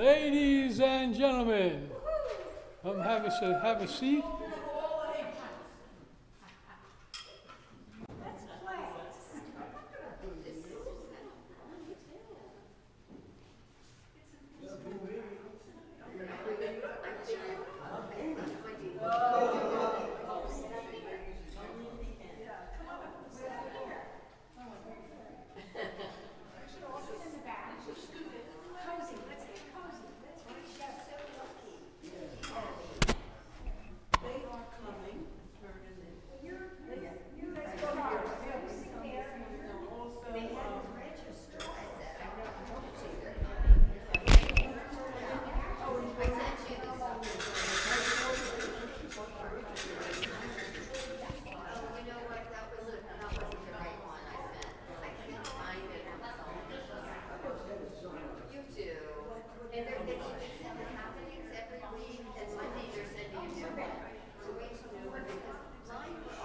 Ladies and gentlemen, come have a seat.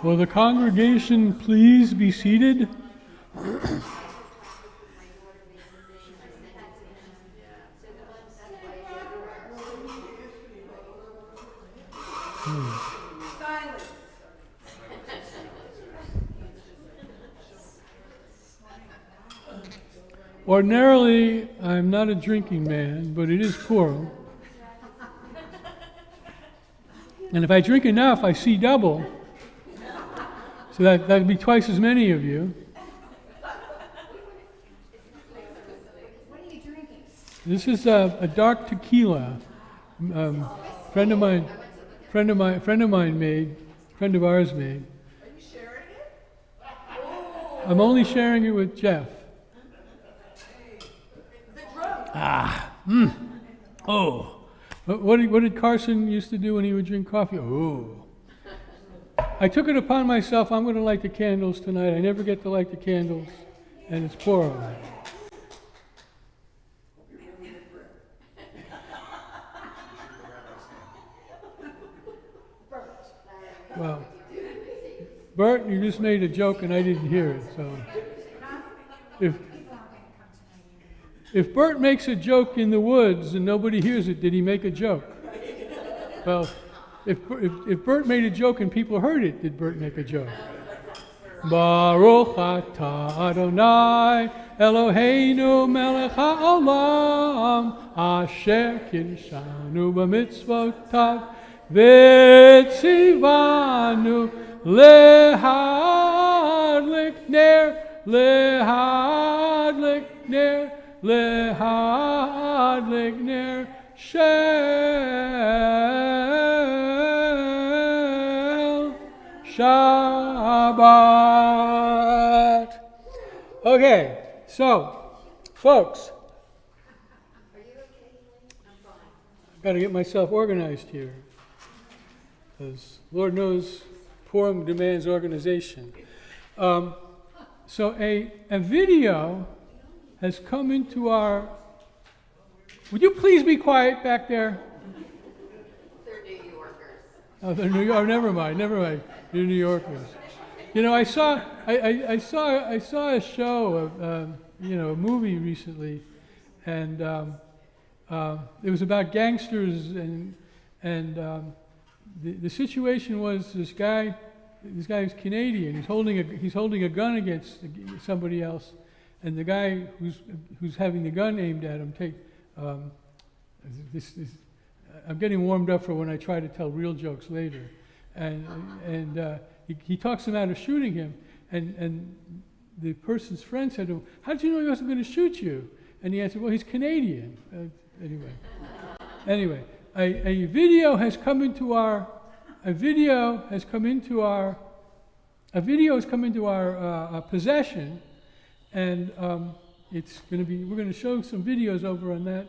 Will the congregation please be seated? Ordinarily, I'm not a drinking man, but it is Purim. And if I drink enough, I see double. So that'd be twice as many of you. What are you drinking? This is a dark tequila. Friend of ours made. Are you sharing it? I'm only sharing it with Jeff. The drunk. Oh. What did Carson used to do when he would drink coffee? Oh. I took it upon myself, I'm going to light the candles tonight. I never get to light the candles, and it's Purim. Well, Bert, you just made a joke and I didn't hear it, so. If Bert makes a joke in the woods and nobody hears it, did he make a joke? Well, if Bert made a joke and people heard it, did Bert make a joke? Baruch atah Adonai Eloheinu melech haolam asher kiddushanu b'mitzvotav v'tzivanu lehadlik ner shel Shabbat. Okay, so, folks, Are you okay? I'm fine. I've got to get myself organized here, because Lord knows Purim demands organization. So a video has come into our... Would you please be quiet back there? They're New Yorkers. Oh, they're New York. Never mind. They're New Yorkers. You know, I saw a show of a movie recently, and it was about gangsters, and the situation was this guy is Canadian. He's holding a gun against somebody else, and the guy who's having the gun aimed at him I'm getting warmed up for when I try to tell real jokes later, and he talks him out of shooting him, and the person's friend said to him, "How did you know he wasn't going to shoot you?" And he answered, "Well, he's Canadian." Anyway, a video has come into our possession, and we're going to show some videos over on that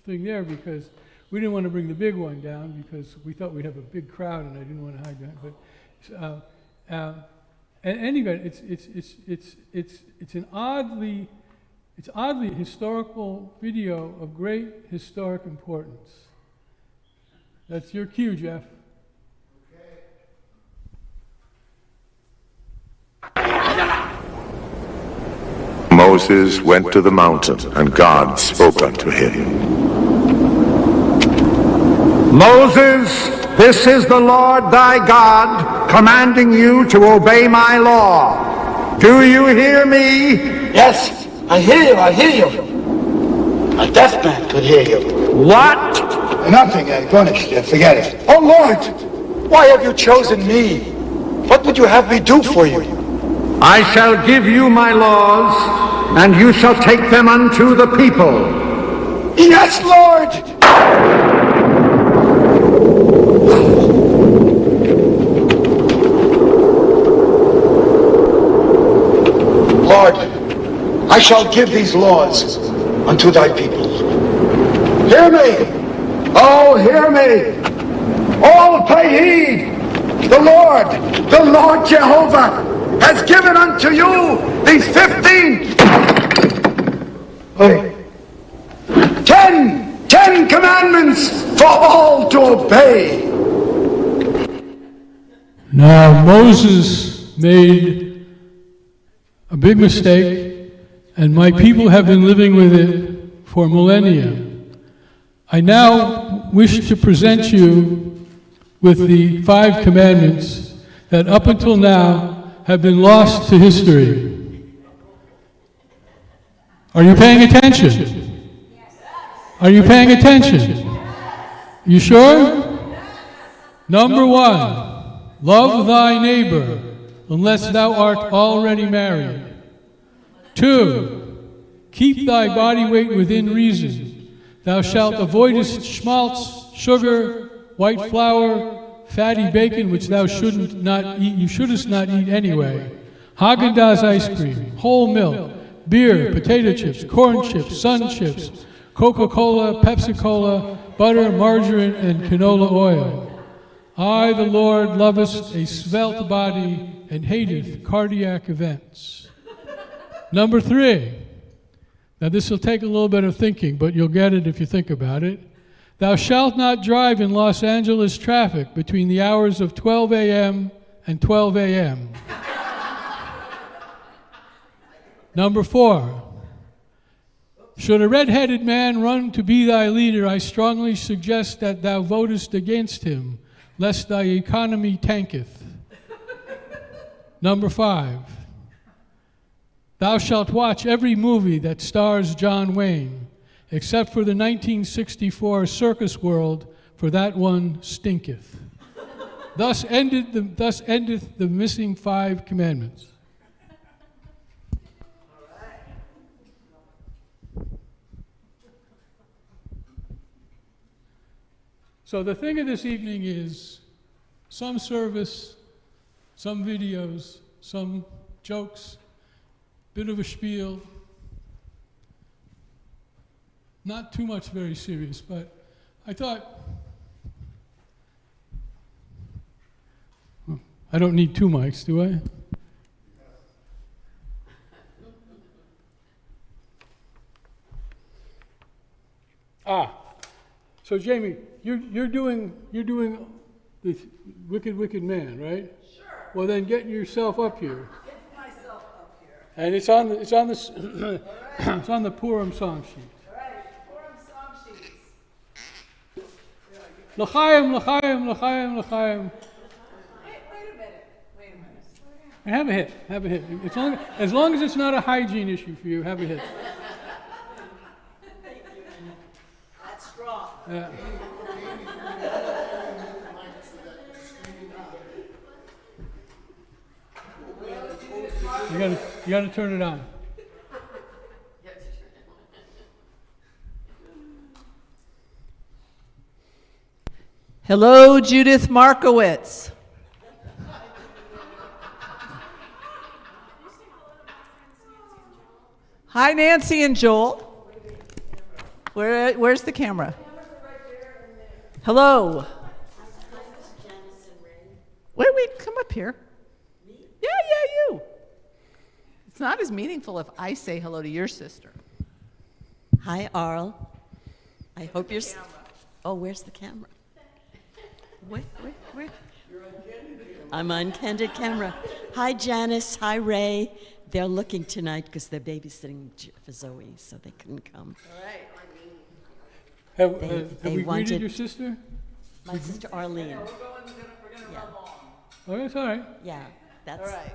thing there, because we didn't want to bring the big one down because we thought we'd have a big crowd, and I didn't want to hide that. But and anyway, it's an oddly historical video of great historic importance. That's your cue, Jeff. Moses went to the mountain, and God spoke unto him. Moses, this is the Lord thy God commanding you to obey my law. Do you hear me? Yes, I hear you. A deaf man could hear you. What? Nothing, finished. Forget it. Oh, Lord, why have you chosen me? What would you have me do for you? I shall give you my laws, and you shall take them unto the people. Yes, Lord! Lord, I shall give these laws unto thy people. Hear me! Oh, hear me! All pay heed! The Lord Jehovah has given unto you these 10 commandments for all to obey. Now Moses made a big mistake, and my people have been living with it for millennia. I now wish to present you with the 5 commandments that up until now have been lost to history. Are you paying attention? Are you paying attention? You sure? Number 1, love thy neighbor unless thou art already married. 2, keep thy body weight within reason. Thou shalt avoidest schmaltz, sugar, white flour, fatty bacon, which thou shouldst not eat anyway, Haagen-Dazs ice cream, whole milk, beer, potato chips, corn chips, sun chips, Coca-Cola, Pepsi-Cola, butter, margarine, and canola oil. I, the Lord, lovest a svelte body and hateth cardiac events. Number 3. Now this will take a little bit of thinking, but you'll get it if you think about it. Thou shalt not drive in Los Angeles traffic between the hours of 12 a.m. and 12 a.m. Number 4. Should a red-headed man run to be thy leader, I strongly suggest that thou votest against him, lest thy economy tanketh. Number 5. Thou shalt watch every movie that stars John Wayne, except for the 1964 Circus World, for that one stinketh. Thus endeth the missing 5 commandments. So the thing of this evening is some service, some videos, some jokes, bit of a spiel. Not too much very serious, but I thought, well, I don't need 2 mics, do I? So Jamie, you're doing the wicked man, right? Sure. Well, then get yourself up here. Get myself up here. And it's on the it's on the Purim song sheet. All right, Purim song sheets. L'chaim, l'chaim, l'chaim, l'chaim. Wait a minute. And have a hit. As long as it's not a hygiene issue for you, have a hit. That's strong. Yeah. You gotta turn it on. Hello, Judith Markowitz. Hi, Nancy and Joel. Where's the camera? Hello. Wait, come up here. Yeah, you. It's not as meaningful if I say hello to your sister. Hi, Arl. I hope you're... Oh, where's the camera? Wait. I'm on candid camera. Hi, Janice. Hi, Ray. They're looking tonight because they're babysitting for Zoe, so they couldn't come. All right. Have we they greeted wanted- your sister? My sister Arlene. We're Yeah. Oh, that's all right. Yeah, that's. All right.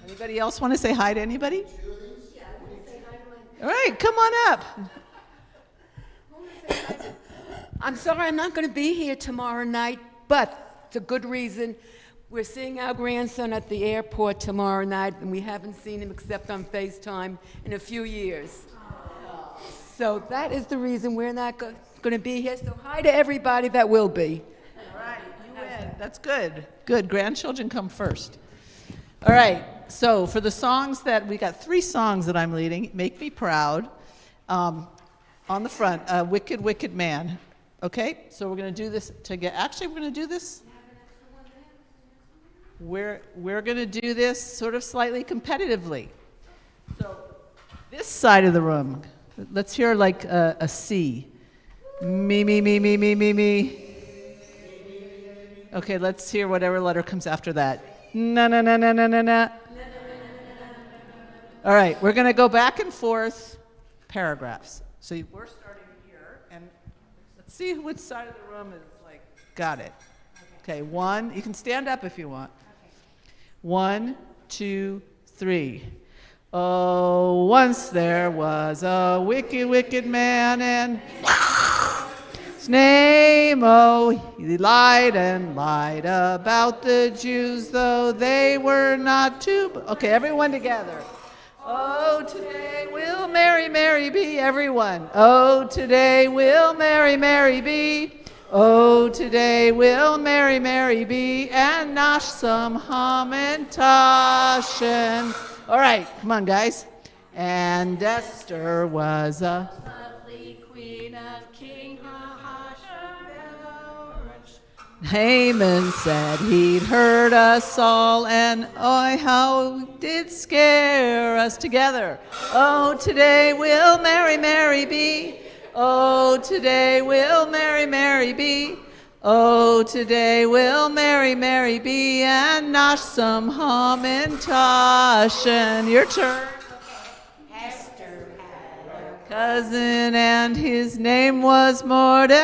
Anybody else want to say hi to anybody? Yeah, I want to say hi to my, All right, come on up. I want to say hi to, I'm sorry I'm not going to be here tomorrow night, but it's a good reason. We're seeing our grandson at the airport tomorrow night, and we haven't seen him except on FaceTime in a few years. So that is the reason we're not going to be here. So hi to everybody that will be. All right, you win. That's good. Good. Grandchildren come first. All right. So for the songs that we got 3 songs that I'm leading. Make Me Proud. On the front, Wicked, Wicked Man. Okay. So we're going to do this together. Actually, we're going to do this. We're going to do this sort of slightly competitively. So this side of the room, let's hear like a C. Me, me, me, me, me, me, me. Okay, let's hear whatever letter comes after that. Na, na, na, na, na, na, na. All right, we're going to go back and forth paragraphs. So we're starting here, and let's see which side of the room is like, got it. Okay, 1, you can stand up if you want. 1, 2, 3. Oh, once there was a wicked, wicked man, and his name, oh, he lied and lied about the Jews, though they were not too. Okay, everyone together. Oh, today will Mary, Mary be, everyone. Oh, today will Mary, Mary be. Oh, today will Mary, Mary be, and nosh some hamantashen. All right, come on, guys. And Esther was a lovely queen of King Ahasuerus. Haman said he'd heard us all, and oh, how it did scare us together. Oh, today will Mary, Mary be. Oh, today will Mary, Mary be. Oh, today will Mary, Mary be, and nosh some hamantashen. Your turn. Esther had a Cousin, and his name was Mordecai.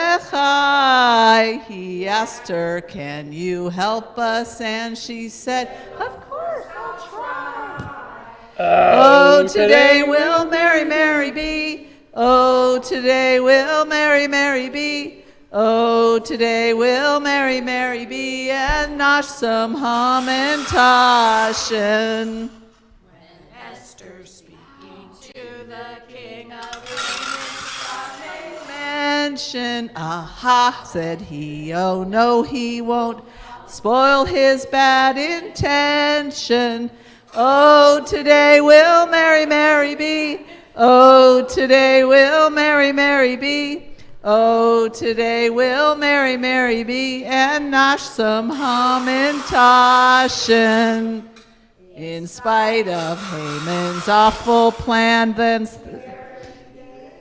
He asked her, can you help us? And she said, of course, I'll try. Oh, today will Mary, Mary be. Oh, today will Mary, Mary be. Oh, today will Mary, Mary be, and nosh some hamantashen. When Esther speaking to the king of England, Mention, aha, said he, oh no, he won't spoil his bad intention. Oh, today will Mary, Mary be. Oh, today will Mary, Mary be. Oh, today will Mary, Mary be, and nosh some hamantashen. In spite of Haman's awful plan, then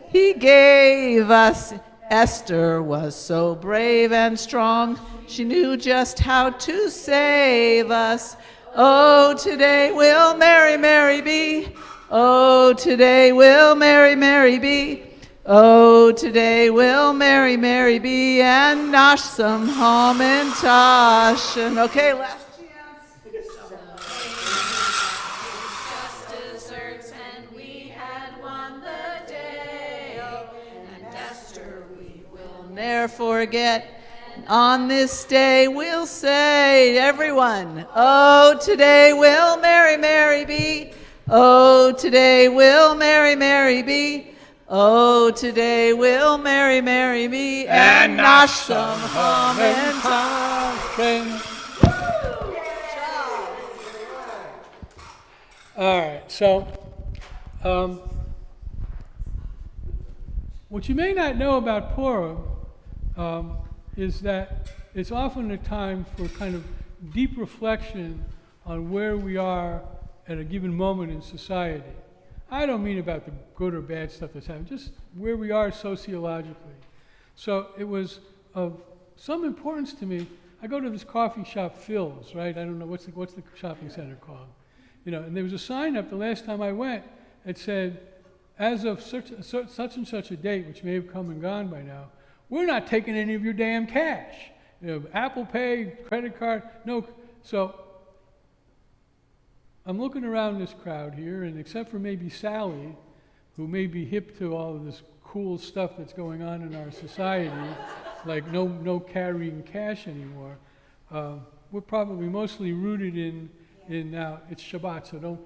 he gave us. Esther was so brave and strong, she knew just how to save us. Oh, today will Mary, Mary be. Oh, today will Mary, Mary be. Oh, today will Mary, Mary be, and nosh some hamantashen. Okay, last chance. desserts, and we had won the day. And Esther, we will Ne'er forget, on this day we'll say, everyone, oh, today will Mary, Mary be. Oh, today will Mary, Mary be. Oh, today will Mary, Mary be, and nosh some hamantashen. All right, so what you may not know about Purim is that it's often a time for kind of deep reflection on where we are at a given moment in society. I don't mean about the good or bad stuff that's happening, just where we are sociologically. So it was of some importance to me. I go to this coffee shop, Phil's, right? I don't know, what's the shopping center called? You know, and there was a sign up the last time I went that said, as of such and such a date, which may have come and gone by now, we're not taking any of your damn cash. Apple Pay, credit card, no. So I'm looking around this crowd here, and except for maybe Sally, who may be hip to all of this cool stuff that's going on in our society, like no carrying cash anymore, we're probably mostly rooted in it's Shabbat, so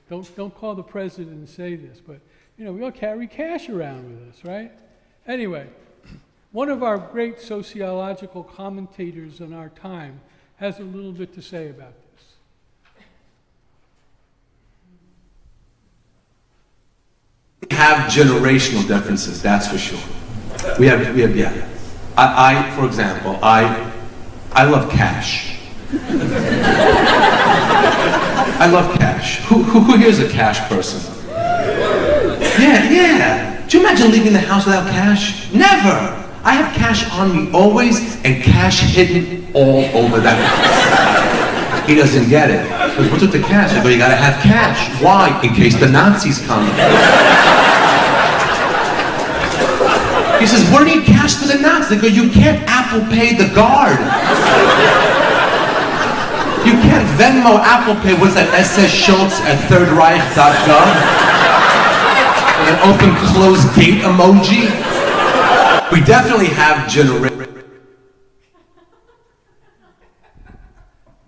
don't call the president and say this, but we all carry cash around with us, right? Anyway, one of our great sociological commentators in our time has a little bit to say about this. Have generational differences, that's for sure. We have, yeah. I for example, I love cash. I love cash. Who here is a cash person? Yeah. Do you imagine leaving the house without cash? Never. I have cash on me always, and cash hidden all over that house. He doesn't get it. He goes, what's with the cash? I go, you gotta have cash. Why? In case the Nazis come. He says, what do you need cash for the Nazis? I go, you can't Apple Pay the guard. You can't Venmo Apple Pay, what's that, SS Schultz at thirdreich.gov? An open close gate emoji. We definitely have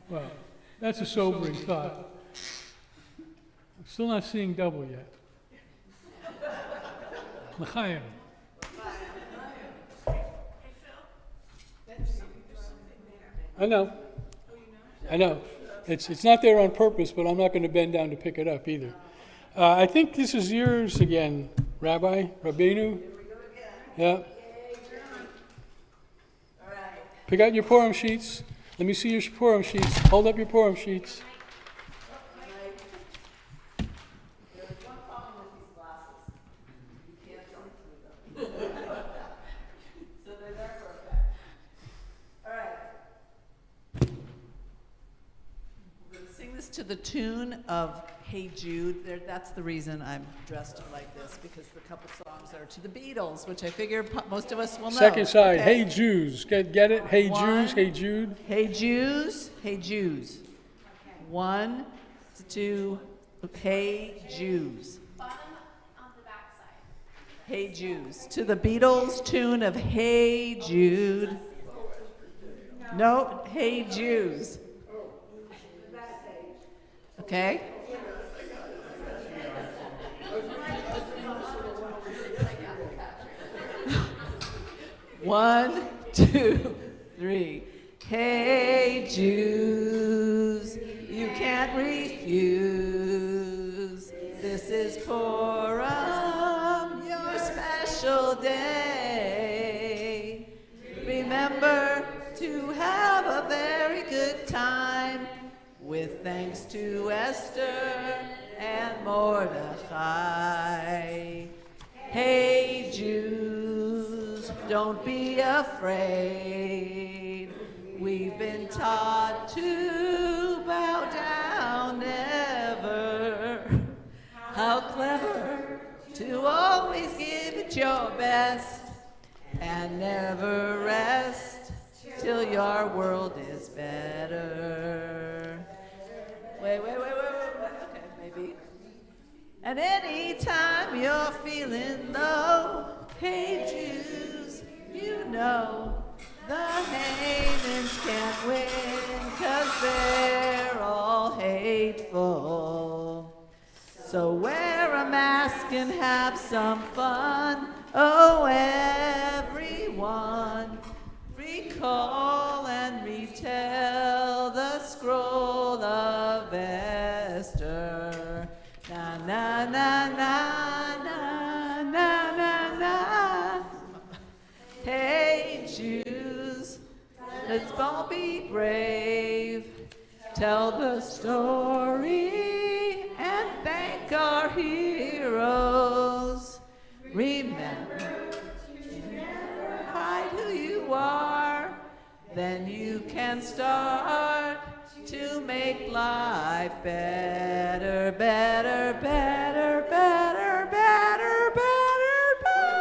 Well, that's a sobering thought. I'm still not seeing double yet. L'chaim. I know. It's not there on purpose, but I'm not going to bend down to pick it up either. I think this is yours again, Rabbeinu. Yeah. Pick out your Purim sheets. Let me see your Purim sheets. Hold up your Purim sheets. To the tune of Hey Jude. That's the reason I'm dressed like this, because the couple songs are to the Beatles, which I figure most of us will know. Second side, okay? Hey Jews. Get it? Hey Jews, Hey Jude. Hey Jews, Hey Jews. 1, 2, Hey Jews. Bottom on the back side. Hey Jews. To the Beatles tune of Hey Jude. No, Hey Jews. Okay? One, 2, 3. Hey Jews, you can't refuse. This is Purim, your special day. Remember to have a very good time, with thanks to Esther and Mordechai. Hey Jews, don't be afraid. We've been taught to bow down never. How clever to always give it your best and never rest till your world is better. Wait. Okay, maybe. And anytime you're feeling low, hey Jews, you know the Hamans can't win, 'cause they're all hateful. So wear a mask and have some fun. Oh, everyone, recall and retell the scroll of Esther. Na na na na na na na na. Hey Jews, let's all be brave. Tell the story and thank our heroes. Remember to never hide who you are. Then you can start to make life better, better, better, better, better, better, better.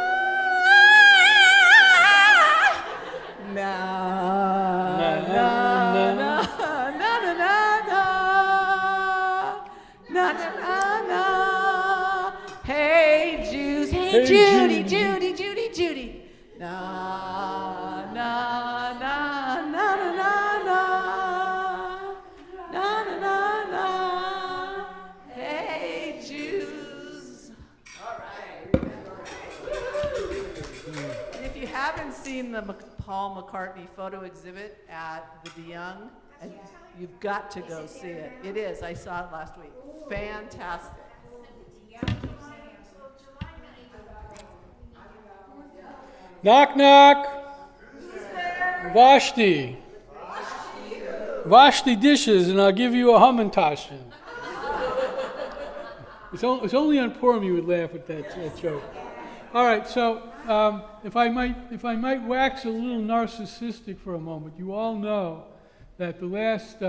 Na Hey, Judy, Judy, Judy, Judy. Na, na, na, na, na, na, na. Na, na, na, na. Hey, Jews. All right. And if you haven't seen the Paul McCartney photo exhibit at the DeYoung, you've got to go see it. It is. I saw it last week. Fantastic. Knock, knock. Vashti. Wash the dishes and I'll give you a Hamantashen. It's only on Purim you would laugh at that joke. All right, so if I might wax a little narcissistic for a moment, you all know that the last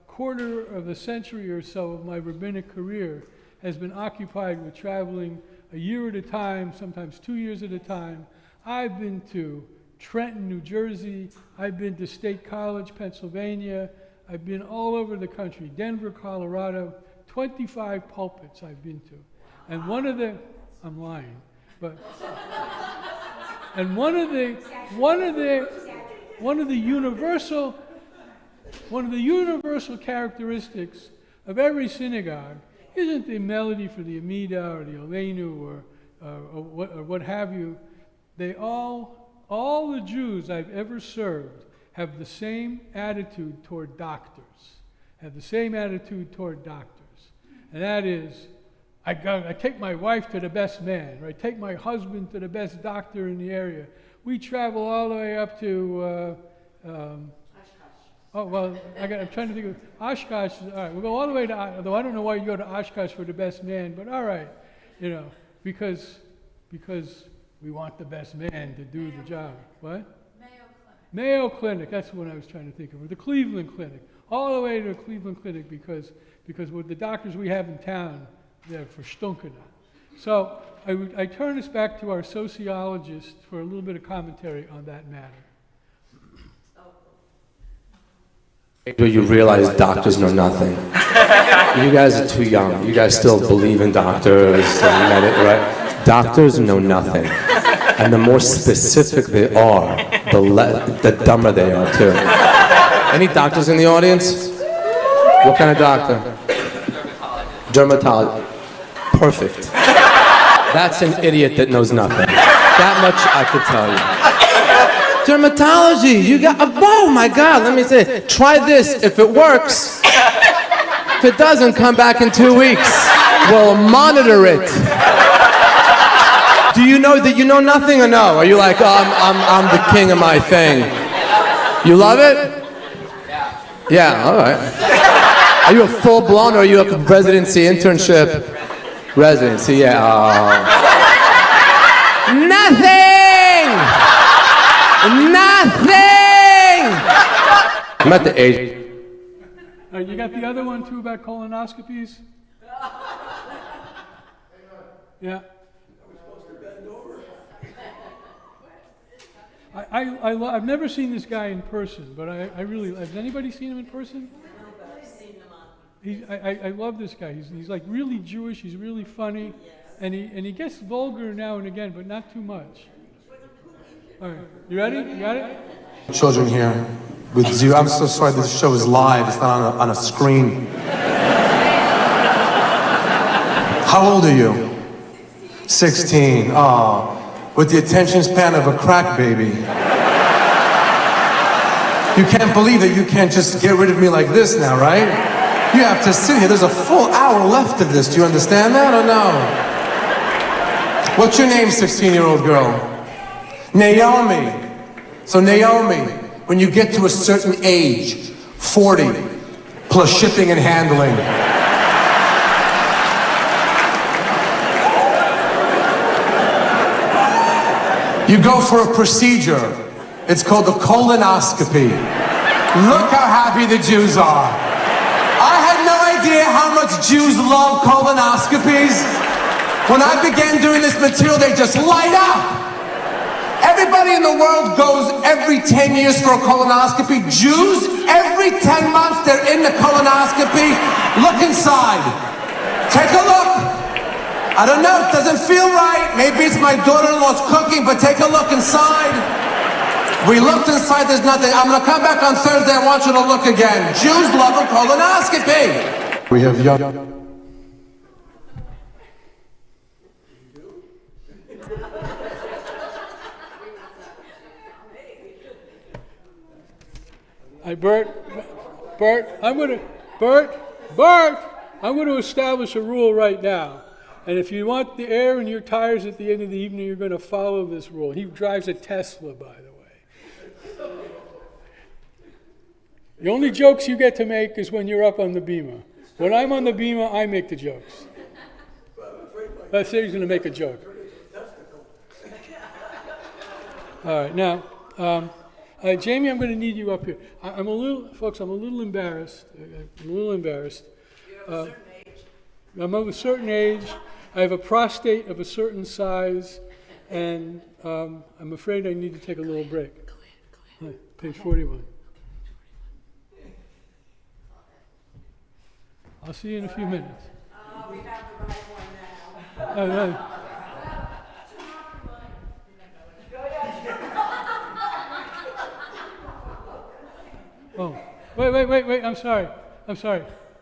quarter of a century or so of my rabbinic career has been occupied with traveling a year at a time, sometimes 2 years at a time. I've been to Trenton, New Jersey. I've been to State College, Pennsylvania. I've been all over the country, Denver, Colorado, 25 pulpits I've been to. And one of the, I'm lying, but, and one of the universal characteristics of every synagogue isn't the melody for the Amida or the Aleinu or what have you. They all the Jews I've ever served have the same attitude toward doctors. And that is, I take my wife to the best man, or I take my husband to the best doctor in the area. We travel all the way up to, I'm trying to think of Oshkosh. All right, we'll go all the way to, although I don't know why you go to Oshkosh for the best man, but all right, because we want the best man to do the job. What? Mayo Clinic, that's what I was trying to think of. Or the Cleveland Clinic. All the way to the Cleveland Clinic because with the doctors we have in town, they're verstunken. So I turn us back to our sociologist for a little bit of commentary on that matter. You realize doctors know nothing. You guys are too young. You guys still believe in doctors and right? Doctors know nothing. And the more specific they are, the dumber they are too. Any doctors in the audience? What kind of doctor? Dermatologist. Perfect. That's an idiot that knows nothing. That much I could tell you. Dermatology, you got, oh my God, let me say, try this. If it works, if it doesn't, come back in 2 weeks. We'll monitor it. Do you know that you know nothing or no? Are you like, oh, I'm the king of my thing? You love it? Yeah, all right. Are you a full-blown or are you a residency, internship? Residency, yeah. Nothing! I'm at the age. You got the other one too about colonoscopies? Yeah. I've never seen this guy in person, but I really, has anybody seen him in person? I love this guy. He's like really Jewish. He's really funny, and he gets vulgar now and again, but not too much. All right, you ready? You got it? Children here with zero. I'm so sorry. This show is live. It's not on a screen. How old are you? 16. Oh, with the attention span of a crack baby. You can't believe that you can't just get rid of me like this now, right? You have to sit here. There's a full hour left of this. Do you understand that or no? What's your name, 16-year-old girl? Naomi. So Naomi, when you get to a certain age, 40, plus shipping and handling, you go for a procedure. It's called the colonoscopy. Look how happy the Jews are. I had no idea how much Jews love colonoscopies. When I began doing this material, they just light up. Everybody in the world goes every 10 years for a colonoscopy. Jews, every 10 months, they're in the colonoscopy. Look inside. Take a look. I don't know, it doesn't feel right. Maybe it's my daughter-in-law's cooking, but take a look inside. We looked inside, there's nothing. I'm gonna come back on Thursday, I want you to look again. Jews love a colonoscopy. We have young. Bert, I'm going to establish a rule right now. And if you want the air in your tires at the end of the evening, you're going to follow this rule. He drives a Tesla, by the way. The only jokes you get to make is when you're up on the bima. When I'm on the bima, I make the jokes. Let's say he's going to make a joke. All right, now, Jamie, I'm going to need you up here. I'm a little embarrassed. I'm of a certain age. I have a prostate of a certain size, and I'm afraid I need to take a little break. Go ahead. Page 41. I'll see you in a few minutes. We have the right one now. No. Oh, wait, I'm sorry.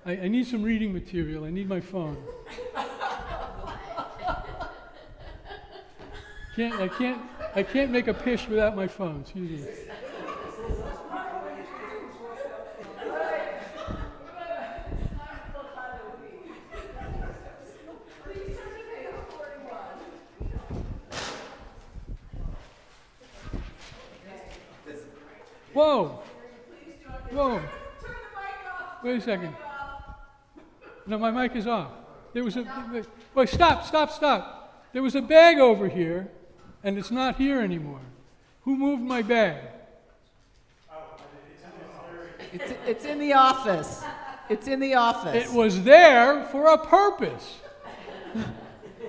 I need some reading material. I need my phone. I can't make a pish without my phone. Excuse me. Whoa. Wait a second. No, my mic is off. Wait, stop. There was a bag over here, and it's not here anymore. Who moved my bag? It's in the office. It's in the office. It was there for a purpose.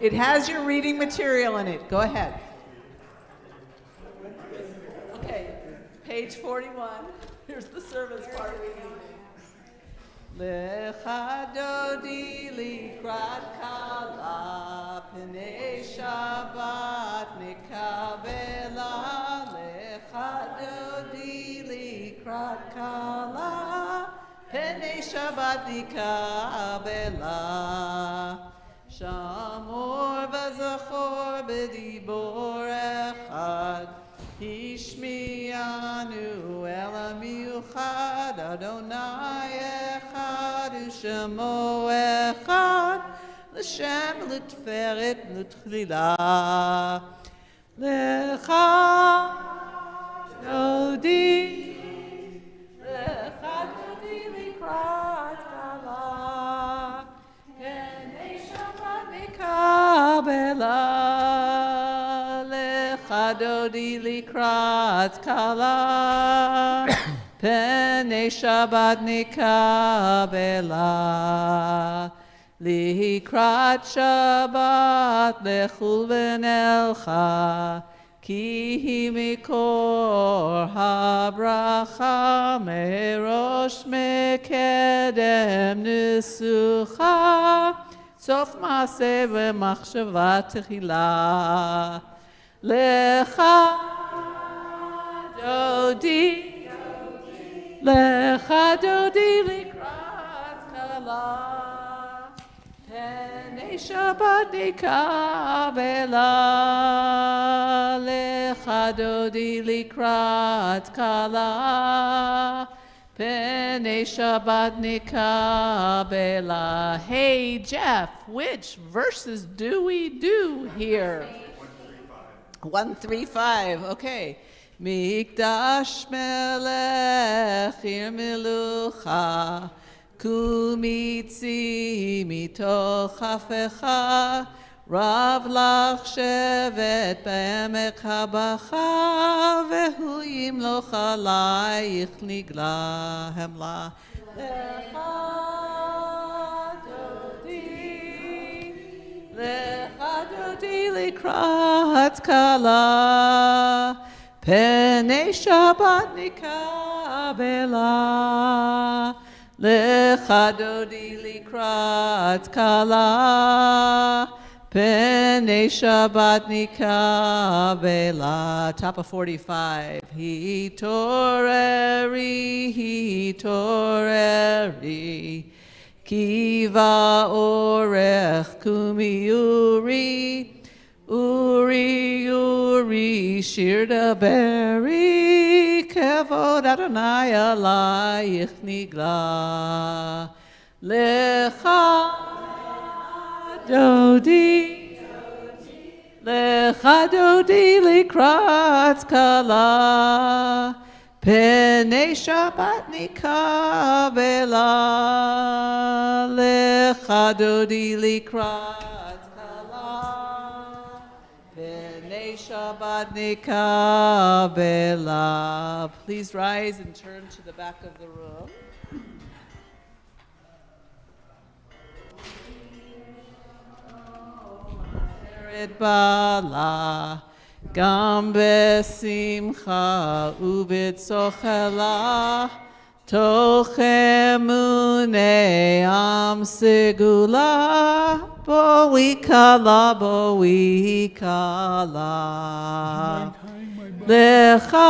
It has your reading material in it. Go ahead. Okay, page 41. Here's the service part of the evening. Lecha dodi likrat kala pnei Shabbat nikabela. Lecha dodi likrat kala pnei Shabbat nikabela. Shamor v'zachor b'dibor echad. Ishmianu el miuchad Adonai echad u'shemo echad l'shem l'tferet l'tchila lecha dodi likrat kala enei Shabbat mikabela Dodi likrat kala Penei Shabbat nikabela Likrat Shabbat lechul v'nelcha Ki hi mikor habracha Merosh mekedem nisucha Sof maaseh v'machshava techila Lecha dodi likrat kala Penei Shabbat nikabela Lecha dodi likrat kala Penei Shabbat nikabela. Hey Jeff, which verses do we do here? 135, okay. Mikdash melech ir melucha kumitzi mitoch hafecha rav lach shevet b'emek habacha vehu yimloch alayich nigla hemla lecha dodi likrat kala Penei Shabbat nikabela Lecha dodi likrat kala Pene Shabbat Nikabela. Top of 45. Hitoreri. Kiva orech kumi uri. Uri, shirda beri, kevod Adonai alayich nigla. Lecha dodi likrat kala. Penei Shabbat nikabela. Lecha dodi likrat kala. Penei Shabbat nikabela. Please rise and turn to the back of the room. Bala gam besimcha ubitzochela tochemune am segula boikala lecha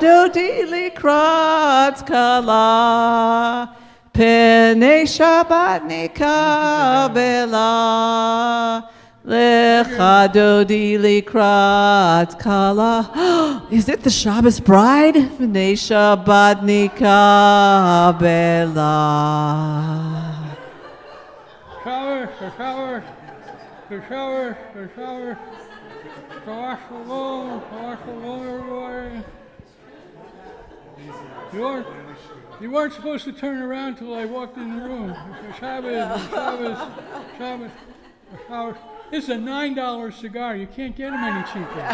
dodi likrat kala. Penei Shabbat nikabela. Lecha dodi likrat kala. Is it the Shabbos bride? Penei Shabbat nikabela. Shower. Shabbat shalom, everybody. You weren't supposed to turn around till I walked in the room. Shabbos. It's a $9 cigar. You can't get them any cheaper.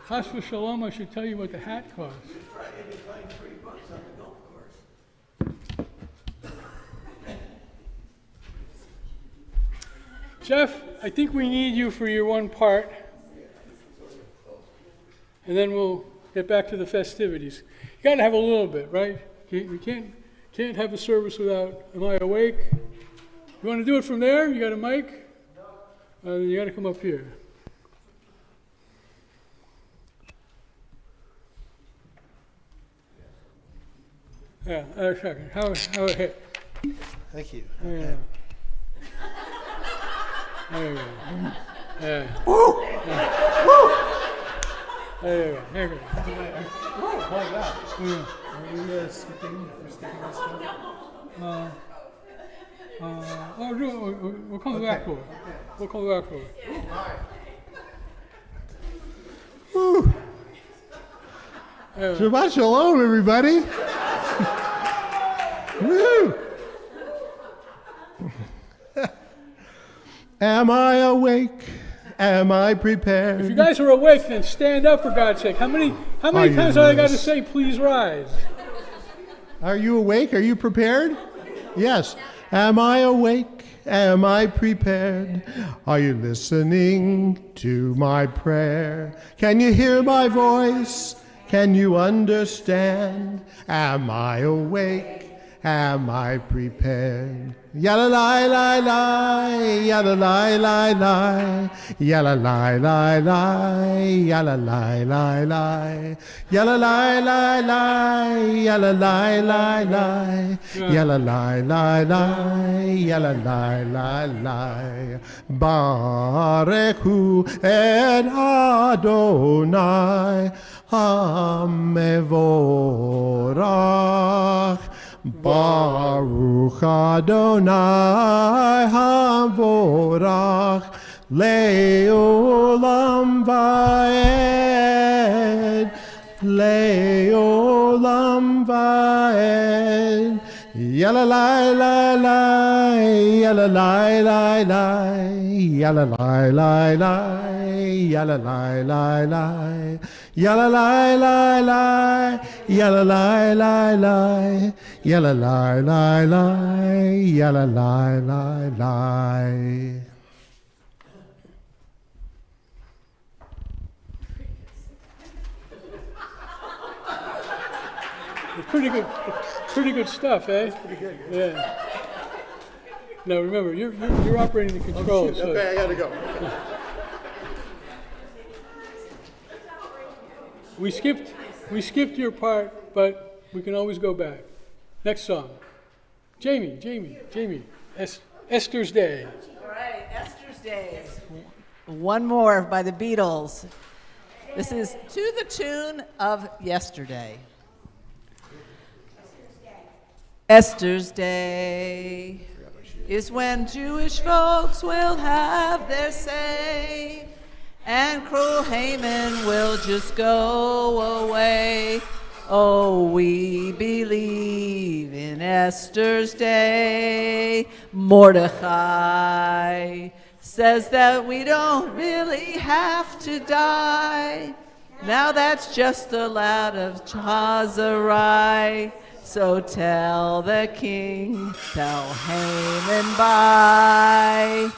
Chas v'shalom, I should tell you what the hat costs. Jeff, I think we need you for your one part. And then we'll get back to the festivities. You got to have a little bit, right? We can't have a service without, am I awake? You want to do it from there? You got a mic? Then you got to come up here. Yeah, a second. How it hit? Thank you. Yeah. There you go. Yeah. Woo! Yeah. Woo! There you go. There you go. Hold that. Yeah. Are we skipping this stuff? We'll come back to it. We'll come back to it. Woo! Shabbat shalom, everybody. Woo! Am I awake? Am I prepared? If you guys are awake, then stand up for God's sake. How many times have I got to say, please rise? Are you awake? Are you prepared? Yes. Am I awake? Am I prepared? Are you listening to my prayer? Can you hear my voice? Can you understand? Am I awake? Am I prepared? Yalla la la la, yalla la la la, yalla la la la, yalla la la la, yalla la la la, yalla la la la, yalla la la la, yalla la la la. Barechu et Adonai hamevorach. Baruch Adonai Havorach Leolam Vaed Leolam Vaed Yalla la la la Yalla la la la Yalla la la la Yalla la la la Yalla la la la Yalla la la la Yalla la la la Yalla la la la. It's pretty good stuff, eh? Pretty good. Yeah. Now remember, you're operating the controls. Oh, okay, I gotta go. We skipped your part, but we can always go back. Next song. Jamie. Esther's Day. All right, Esther's Day. One more by the Beatles. This is to the tune of Yesterday. Esther's Day is when Jewish folks will have their say, and cruel Haman will just go away. Oh, we believe in Esther's Day. Mordecai says that we don't really have to die. Now that's just the lad of Chazarai. So tell the king, tell Haman by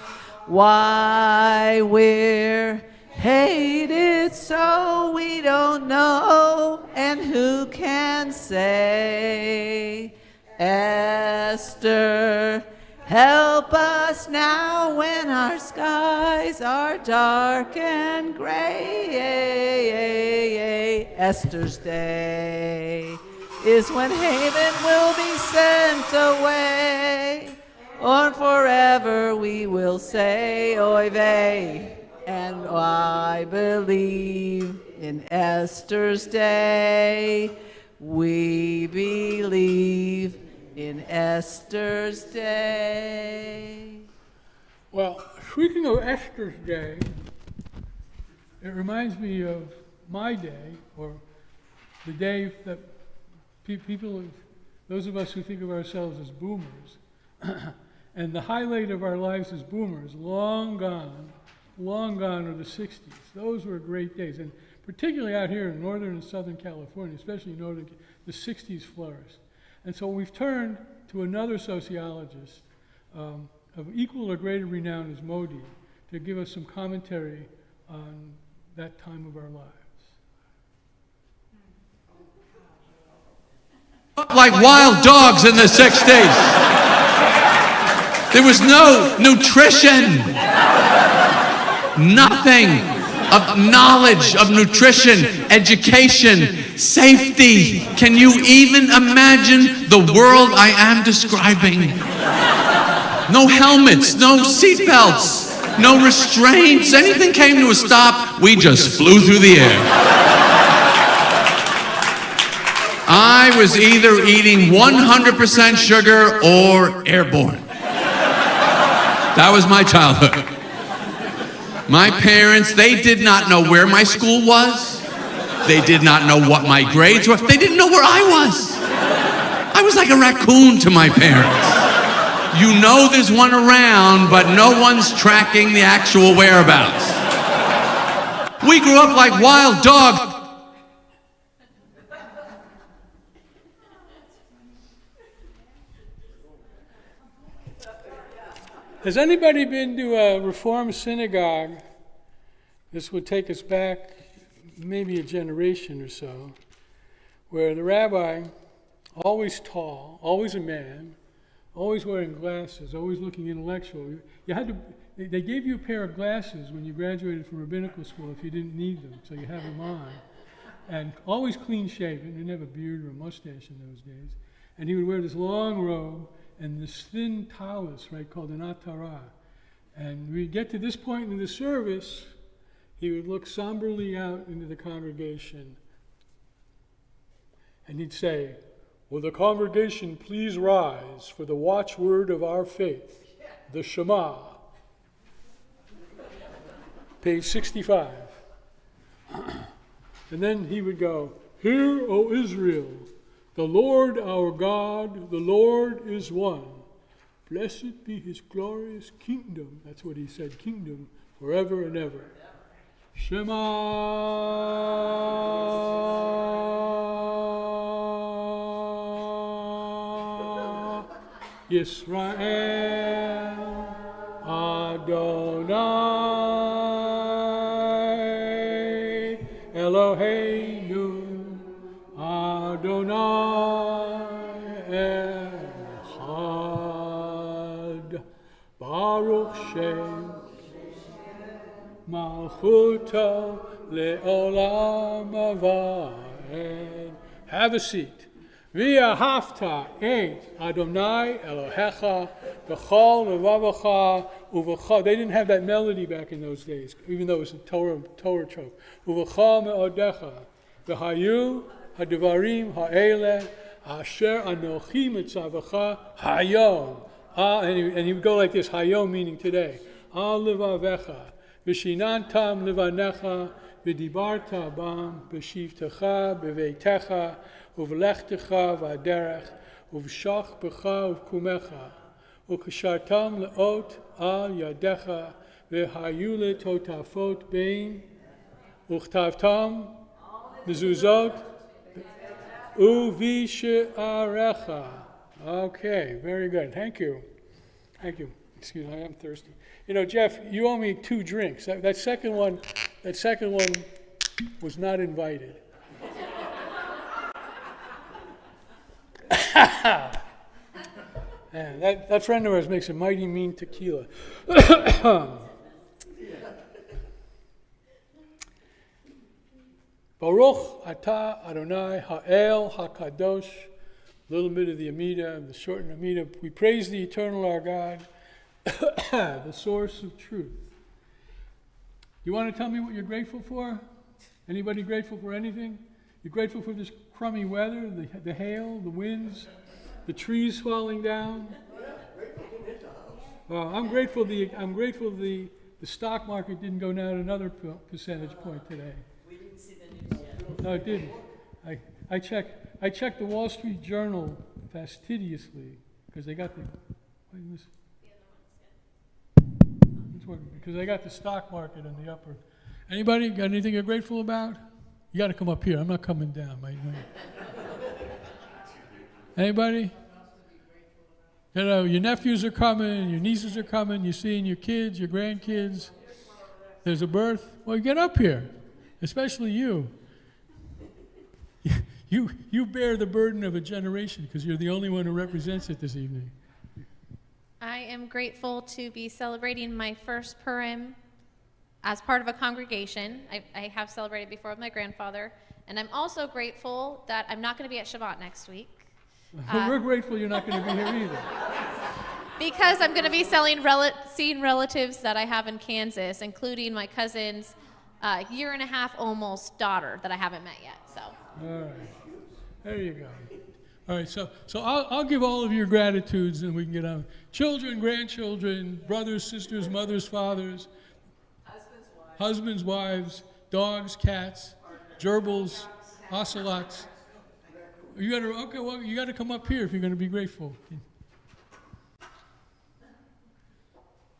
why we're hated so we don't know, and who can say? Esther, help us now when our skies are dark and gray. Esther's Day is when Haman will be sent away, or forever we will say, oy vey. And I believe in Esther's Day. We believe in Esther's Day. Well, speaking of Esther's Day, it reminds me of my day, or the day that people, those of us who think of ourselves as boomers, and the highlight of our lives as boomers, long gone are the 60s. Those were great days, and particularly out here in Northern and Southern California, especially Northern, the 60s flourished. And so we've turned to another sociologist of equal or greater renown as Modi to give us some commentary on that time of our lives. Like wild dogs in the 60s. There was no nutrition. Nothing of knowledge of nutrition, education, safety. Can you even imagine the world I am describing? No helmets, no seatbelts, no restraints. Anything came to a stop, we just flew through the air. I was either eating 100% sugar or airborne. That was my childhood. My parents, they did not know where my school was. They did not know what my grades were. They didn't know where I was. I was like a raccoon to my parents. You know there's one around, but no one's tracking the actual whereabouts. We grew up like wild dogs. Has anybody been to a Reform synagogue? This would take us back maybe a generation or so, where the rabbi, always tall, always a man, always wearing glasses, always looking intellectual. They gave you a pair of glasses when you graduated from rabbinical school if you didn't need them, so you have them on. And always clean shaven, he didn't have a beard or a mustache in those days. And he would wear this long robe and this thin tallis, right, called an atara. And we'd get to this point in the service, he would look somberly out into the congregation, and he'd say, "Will the congregation please rise for the watchword of our faith, the Shema." Page 65. And then he would go, "Hear, O Israel, the Lord our God, the Lord is one. Blessed be his glorious kingdom." That's what he said, kingdom, forever and ever. Shema Yisrael Adonai Eloheinu Adonai Adonai Echad, Baruch Shem Malchuto le'olam avad. Have a seat. V'ahavta et Adonai Elohecha b'chol levavecha uv'chol. They didn't have that melody back in those days, even though it was a Torah trope. Uv'chol me'odecha v'hayu ha'devarim ha'eleh asher anochi mitzavecha hayom. And he would go like this, hayom meaning today. Al levavecha v'shinantam levanecha v'dibarta bam b'shivtecha b'veitecha uv'lechtecha v'aderech uv'shach b'cha uv'kumecha ukashartam le'ot al yadecha v'hayu le'totafot bein uchtavtam mezuzot u'vishe'arecha. Okay, very good. Thank you. Thank you. Excuse me, I am thirsty. You know, Jeff, you owe me 2 drinks. That second one was not invited. Man, that friend of ours makes a mighty mean tequila. Baruch atah Adonai ha'el ha'kadosh. A little bit of the Amida, the shortened Amida. We praise the eternal our God, the source of truth. You want to tell me what you're grateful for? Anybody grateful for anything? You're grateful for this crummy weather, the hail, the winds, the trees falling down? Well, I'm grateful the stock market didn't go down another percentage point today. We didn't see the news yet. No, it didn't. I checked the Wall Street Journal fastidiously because they got the. Because they got the stock market in the upper. Anybody got anything you're grateful about? You got to come up here. I'm not coming down. Anybody? You know, your nephews are coming, your nieces are coming. You're seeing your kids, your grandkids. There's a birth. Well, get up here, especially you. You bear the burden of a generation because you're the only one who represents it this evening. I am grateful to be celebrating my first Purim as part of a congregation. I have celebrated before with my grandfather. And I'm also grateful that I'm not going to be at Shabbat next week. We're grateful you're not going to be here either. Because I'm going to be seeing relatives that I have in Kansas, including my cousin's year and a half almost daughter that I haven't met yet. So. All right. There you go. All right, so I'll give all of your gratitudes and we can get on. Children, grandchildren, brothers, sisters, mothers, fathers, husbands, wives, dogs, cats, gerbils, ocelots. You got to come up here if you're going to be grateful.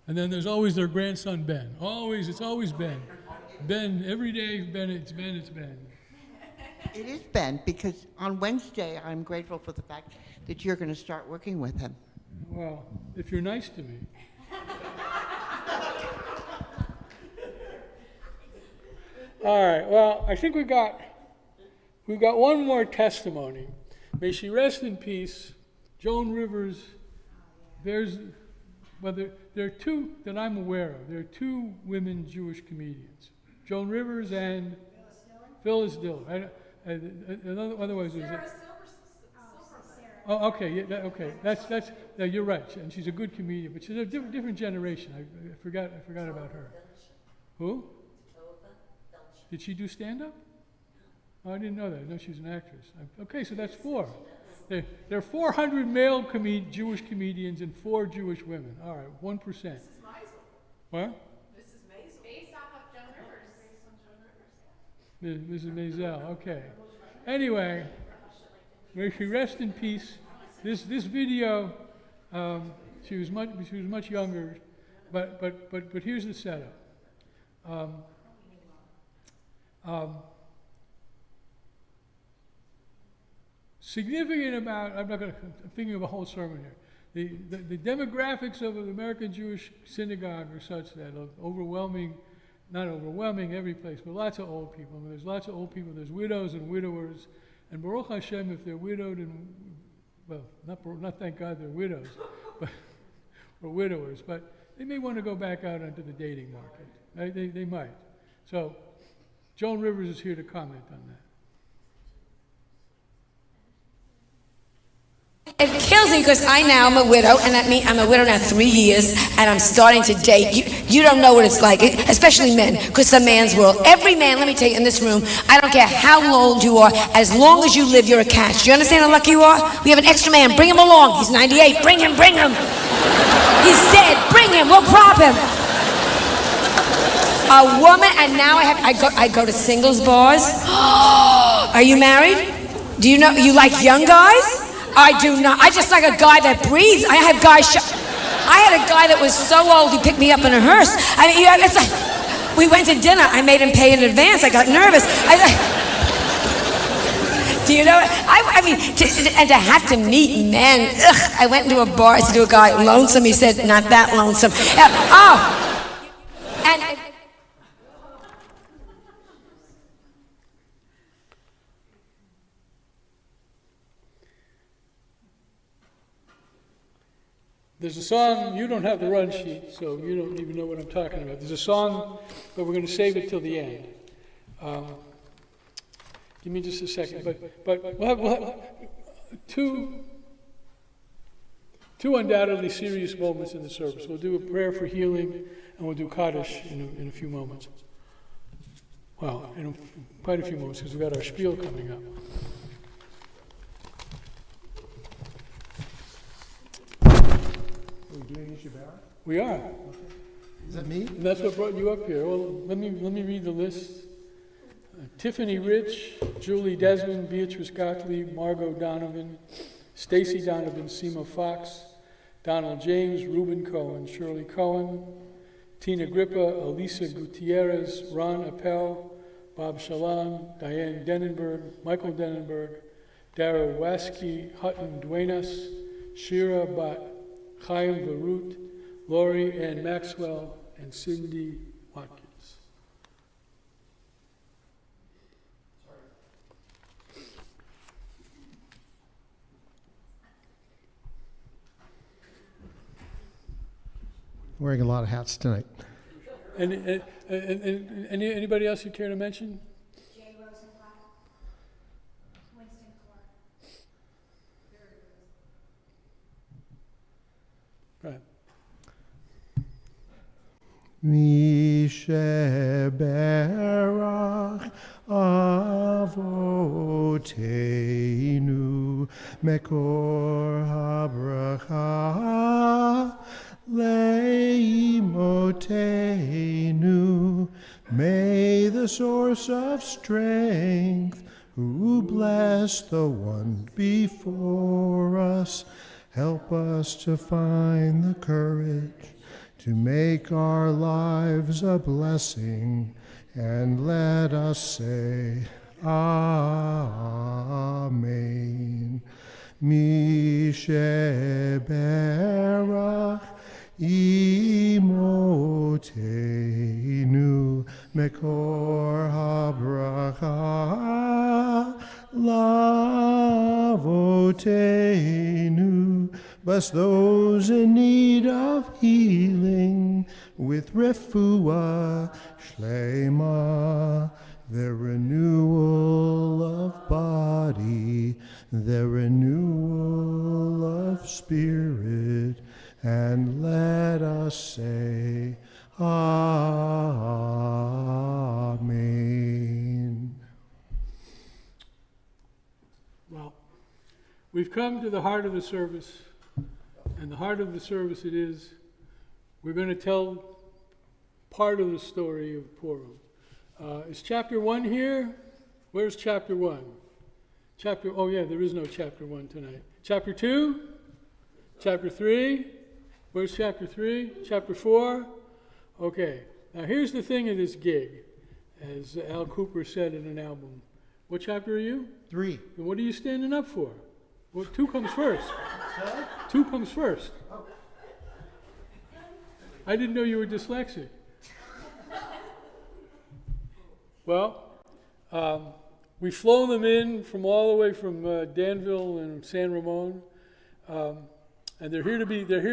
And then there's always their grandson Ben. It's always Ben. Ben, every day, Ben, it's Ben. It is Ben, because on Wednesday, I'm grateful for the fact that you're going to start working with him. Well, if you're nice to me. All right, well, I think we've got one more testimony. May she rest in peace. Joan Rivers, there are 2 that I'm aware of. There are 2 women Jewish comedians, Joan Rivers and Phyllis Diller. Otherwise, oh, okay, yeah, okay. That's. You're right, and she's a good comedian, but she's a different generation. I forgot about her. Who? Did she do stand-up? Oh, I didn't know that. I know she's an actress. Okay, so that's 4. There are 400 male Jewish comedians and 4 Jewish women. All right, 1%. Mrs. Maisel. What? Mrs. Maisel. Based off of Joan Rivers. Mrs. Maisel, okay. Anyway, may she rest in peace. This video, she was much younger, but here's the setup. Significant about, I'm thinking of a whole sermon here. The demographics of an American Jewish synagogue are such that not overwhelming every place, but lots of old people. There's lots of old people. There's widows and widowers, And Baruch Hashem, if they're widowed and, well, not thank God they're widows, but, or widowers, but they may want to go back out onto the dating market. Right? They might. So Joan Rivers is here to comment on that. It kills me because I now am a widow, and that means I'm a widow now 3 years, and I'm starting to date. You don't know what it's like, especially men, because it's a man's world. Every man, let me tell you, in this room, I don't care how old you are, as long as you live, you're a catch. Do you understand how lucky you are? We have an extra man. Bring him along. He's 98. Bring him. He's dead. Bring him. We'll prop him. A woman, and now I go to singles bars. Are you married? Do you know you like young guys? I do not. I just like a guy that breathes. I have guys. I had a guy that was so old he picked me up in a hearse. I mean, it's like we went to dinner. I made him pay in advance. I got nervous. Do you know? I mean, and to have to meet men. Ugh, I went into a bar to do a guy lonesome. He said, "Not that lonesome." And. There's a song, you don't have the run sheet, so you don't even know what I'm talking about. There's a song, but we're going to save it till the end. Give me just a second. But we'll have two undoubtedly serious moments in the service. We'll do a prayer for healing, and we'll do Kaddish in a few moments. Well, in quite a few moments, because we've got our spiel coming up. We are. Is that me? And that's what brought you up here. Well, let me read the list. Tiffany Rich, Julie Desmond, Beatrice Gottlieb, Margot Donovan, Stacy Donovan, Seema Fox, Donald James, Reuben Cohen, Shirley Cohen, Tina Grippa, Elisa Gutierrez, Ron Appel, Bob Shalan, Diane Denenberg, Michael Denenberg, Dara Waski, Hutton Duenas, Shira Bat, Chaim Varut, Lori Ann Maxwell, and Cindy Watkins. Wearing a lot of hats tonight. And anybody else you care to mention? Jay Rosenblatt, Winston Clark. Right. Misheberach Avoteinu Mekor HaBracha Leimotenu. May the source of strength, who blessed the one before us, help us to find the courage to make our lives a blessing, and let us say, Amen. Misheberach Imotenu Mekor HaBracha Lavotenu. Bless those in need of healing with refuah shlema, the renewal of body, the renewal of spirit, and let us say, Amen. Well, we've come to the heart of the service, and the heart of the service it is, we're going to tell part of the story of Purim. Is chapter 1 here? Where's chapter 1? Oh yeah, there is no chapter 1 tonight. Chapter 2? Chapter 3? Where's chapter 3? Chapter 4? Okay, now here's the thing of this gig. As Al Cooper said in an album, what chapter are you? 3. And what are you standing up for? Well, 2 comes first. 2 comes first. I didn't know you were dyslexic. Well, We've flown them in from all the way from Danville and San Ramon, and they're here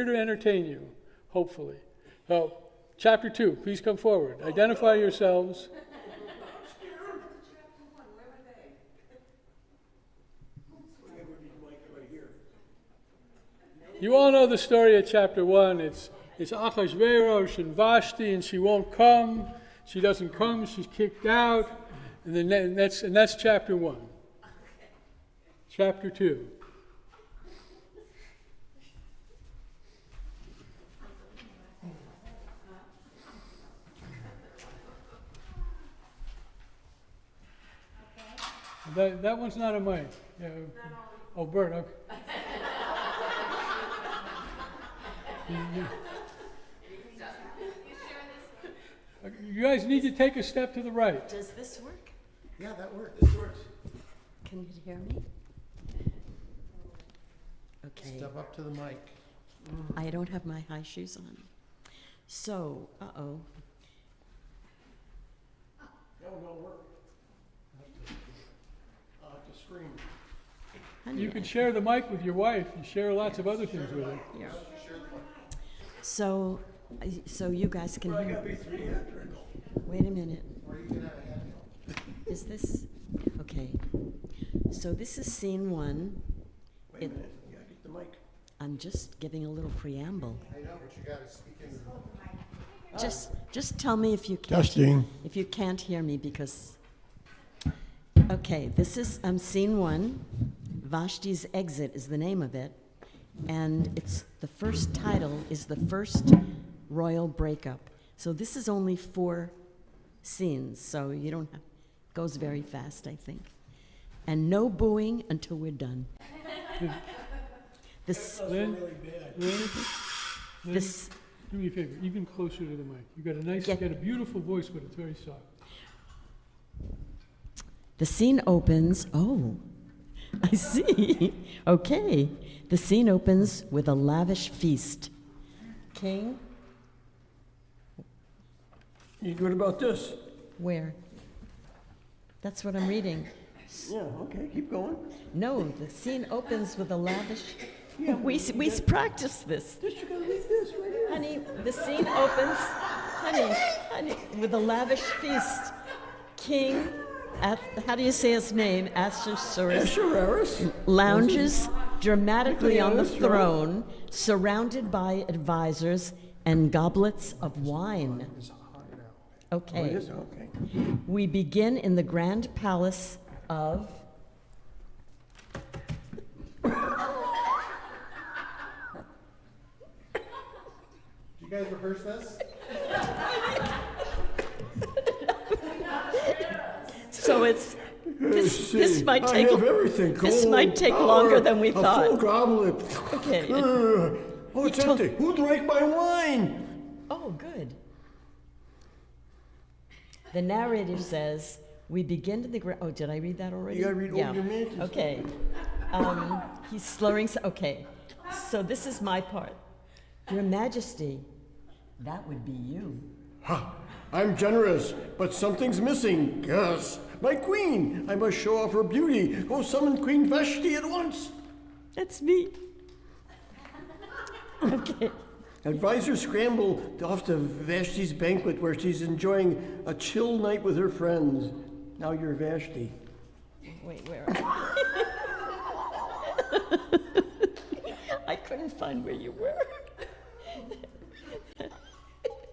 to entertain you, hopefully. So, chapter 2, please come forward. Identify yourselves. You all know the story of chapter 1. It's Achashverosh and Vashti, and she won't come. She doesn't come. She's kicked out, and that's chapter 1. Chapter 2. That one's not a mic. Yeah. Oh, Bert. Okay. You guys need to take a step to the right. Does this work? Yeah, that works. This works. Can you hear me? Okay. Step up to the mic. I don't have my high shoes on. So, uh-oh. That one don't work. I'll have to scream. Honey, You can share the mic with your wife. You share lots of other things with her. yeah. So you guys can hear. Wait a minute. Is this okay? So this is scene 1. Wait a minute. You gotta get the mic. I'm just giving a little preamble. I know, but you gotta speak into the Just tell me if you can't. Testing. If you can't hear me, because. Okay, this is scene 1. Vashti's Exit is the name of it, and it's the first title is the first royal breakup. So this is only 4 scenes, so you don't have, goes very fast, I think. And no booing until we're done. Lynn, This, do me a favor, even closer to the mic. You got a beautiful voice, but it's very soft. the scene opens, oh, I see. Okay. The scene opens with a lavish feast. King, What about this? where? That's what I'm reading. Yeah, okay, keep going. No, the scene opens with a lavish. We practiced this. You gotta read this right here. Honey, the scene opens, honey, with a lavish feast. King, how do you say his name? Ahasuerus lounges dramatically on the throne, surrounded by advisors and goblets of wine. Okay. Okay. We begin in the grand palace of. You guys rehearse this? So it's this might I take have everything. this Gold, might take power, longer than we a thought. full goblet. Okay. Oh, it's empty. Who drank my wine? Oh, good. The narrator says, we begin to the ground. Oh, did I read that already? You gotta read yeah. Over Your Mantis. Okay. He's slurring. Okay. So this is my part. Your Majesty, that would be you. Ha! I'm generous, but something's missing. Yes, my queen. I must show off her beauty. Go summon Queen Vashti at once. That's me. Okay. Advisors scramble off to Vashti's banquet where she's enjoying a chill night with her friends. Now you're Vashti. Wait, where are you? I couldn't find where you were.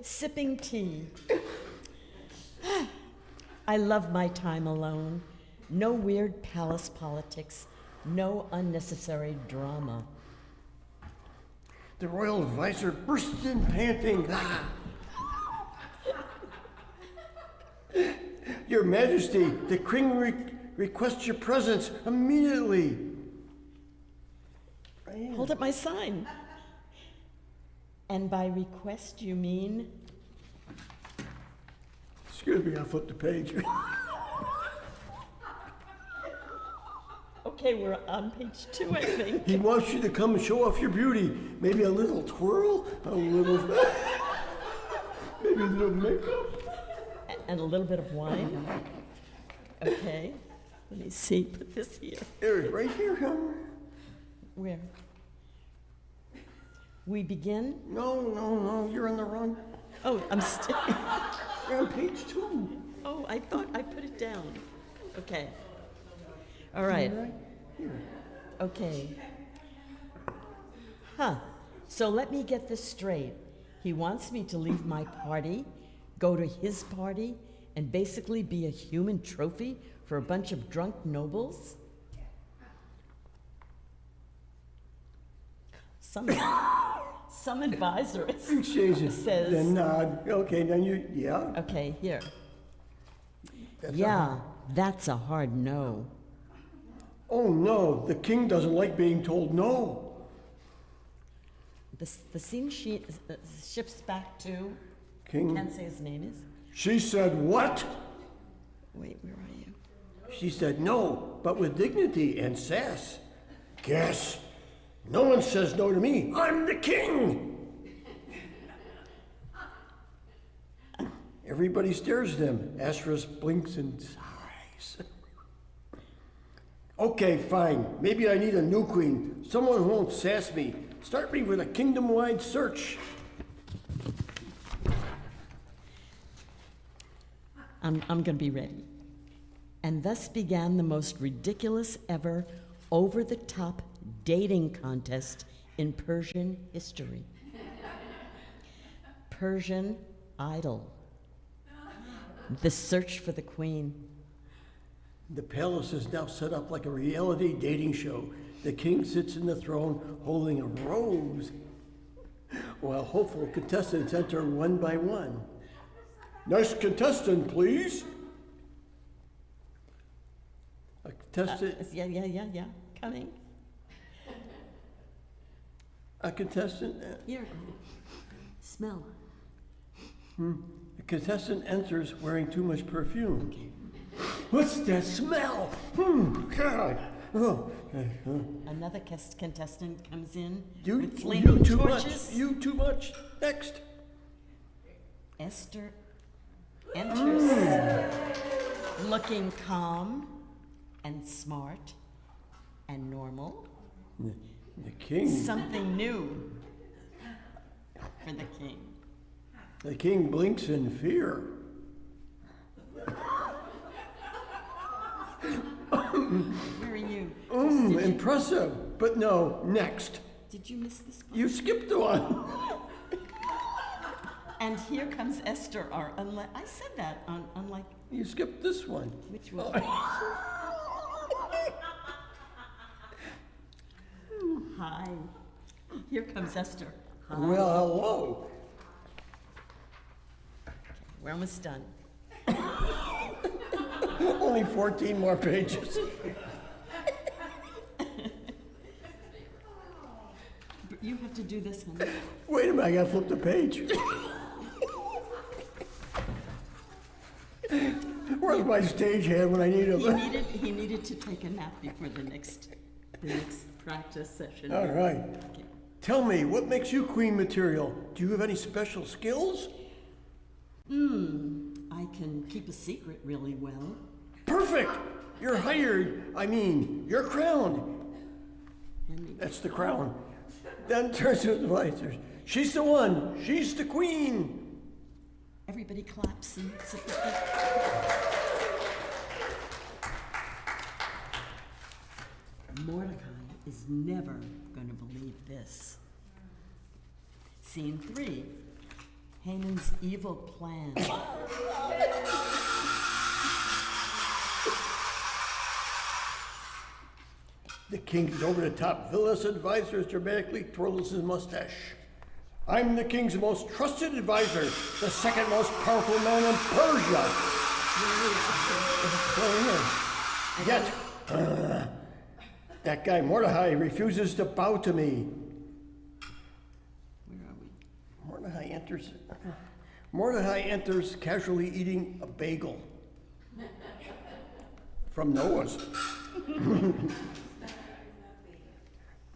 Sipping tea. I love my time alone. No weird palace politics. No unnecessary drama. The royal advisor bursts in panting. Your Majesty, the king requests your presence immediately. Hold up my sign. And by request, you mean? Excuse me, I flipped the page. Okay, we're on page 2, I think. He wants you to come and show off your beauty. Maybe a little twirl, maybe a little makeup. And a little bit of wine. Okay. Let me see, put this here. Here, right here, huh? Where? We begin? No, you're in the wrong. Oh, I'm still. You're on page 2. Oh, I thought I put it down. Okay. All right. Right here. Okay. Huh. So let me get this straight. He wants me to leave my party, go to his party, and basically be a human trophy for a bunch of drunk nobles? Some advisor says. Then nod. Okay, then yeah. Okay, here. That's Yeah, that's a hard no. Oh no, the king doesn't like being told no. The scene shifts back to. King. Can't say his name is. She said what? Wait, where are you? She said no, but with dignity and sass. Guess. No one says no to me. I'm the king. Everybody stares at them. Asterisk blinks and sighs. Okay, fine. Maybe I need a new queen. Someone who won't sass me. Start me with a kingdom-wide search. I'm going to be ready. And thus began the most ridiculous ever over-the-top dating contest in Persian history. Persian Idol. The search for the queen. The palace is now set up like a reality dating show. The king sits in the throne holding a rose, while hopeful contestants enter one by one. Next contestant, please. A contestant. Yeah. Coming. A contestant. Here. Smell. A contestant enters wearing too much perfume. What's that smell? God. Oh. Another contestant comes in You with flaming too torches. much. You too much. Next. Esther enters looking calm and smart and normal. The king. Something new for the king. The king blinks in fear. Where are you? Impressive, but no, next. Did you miss this part? You skipped one. And here comes Esther, our I said that, unlike... You skipped this one. Which one? Hi. Here comes Esther. Hi. Well, hello. We're almost done. Only 14 more pages. But you have to do this, honey. Wait a minute, I gotta flip the page. Where's my stagehand when I need him? He needed to take a nap before the next practice session. All right. Okay. Tell me, what makes you queen material? Do you have any special skills? I can keep a secret really well. Perfect! You're hired. I mean, you're crowned. That's the crown. Then turns to the advisors. She's the one. She's the queen. Everybody claps and sit. Mordecai is never going to believe this. Scene 3. Haman's evil plan. The king's over-the-top villainous advisor dramatically twirls his mustache. I'm the king's most trusted advisor, the second most powerful man in Persia. Yet, that guy Mordecai refuses to bow to me. Where are we? Mordecai enters casually eating a bagel. From Noah's.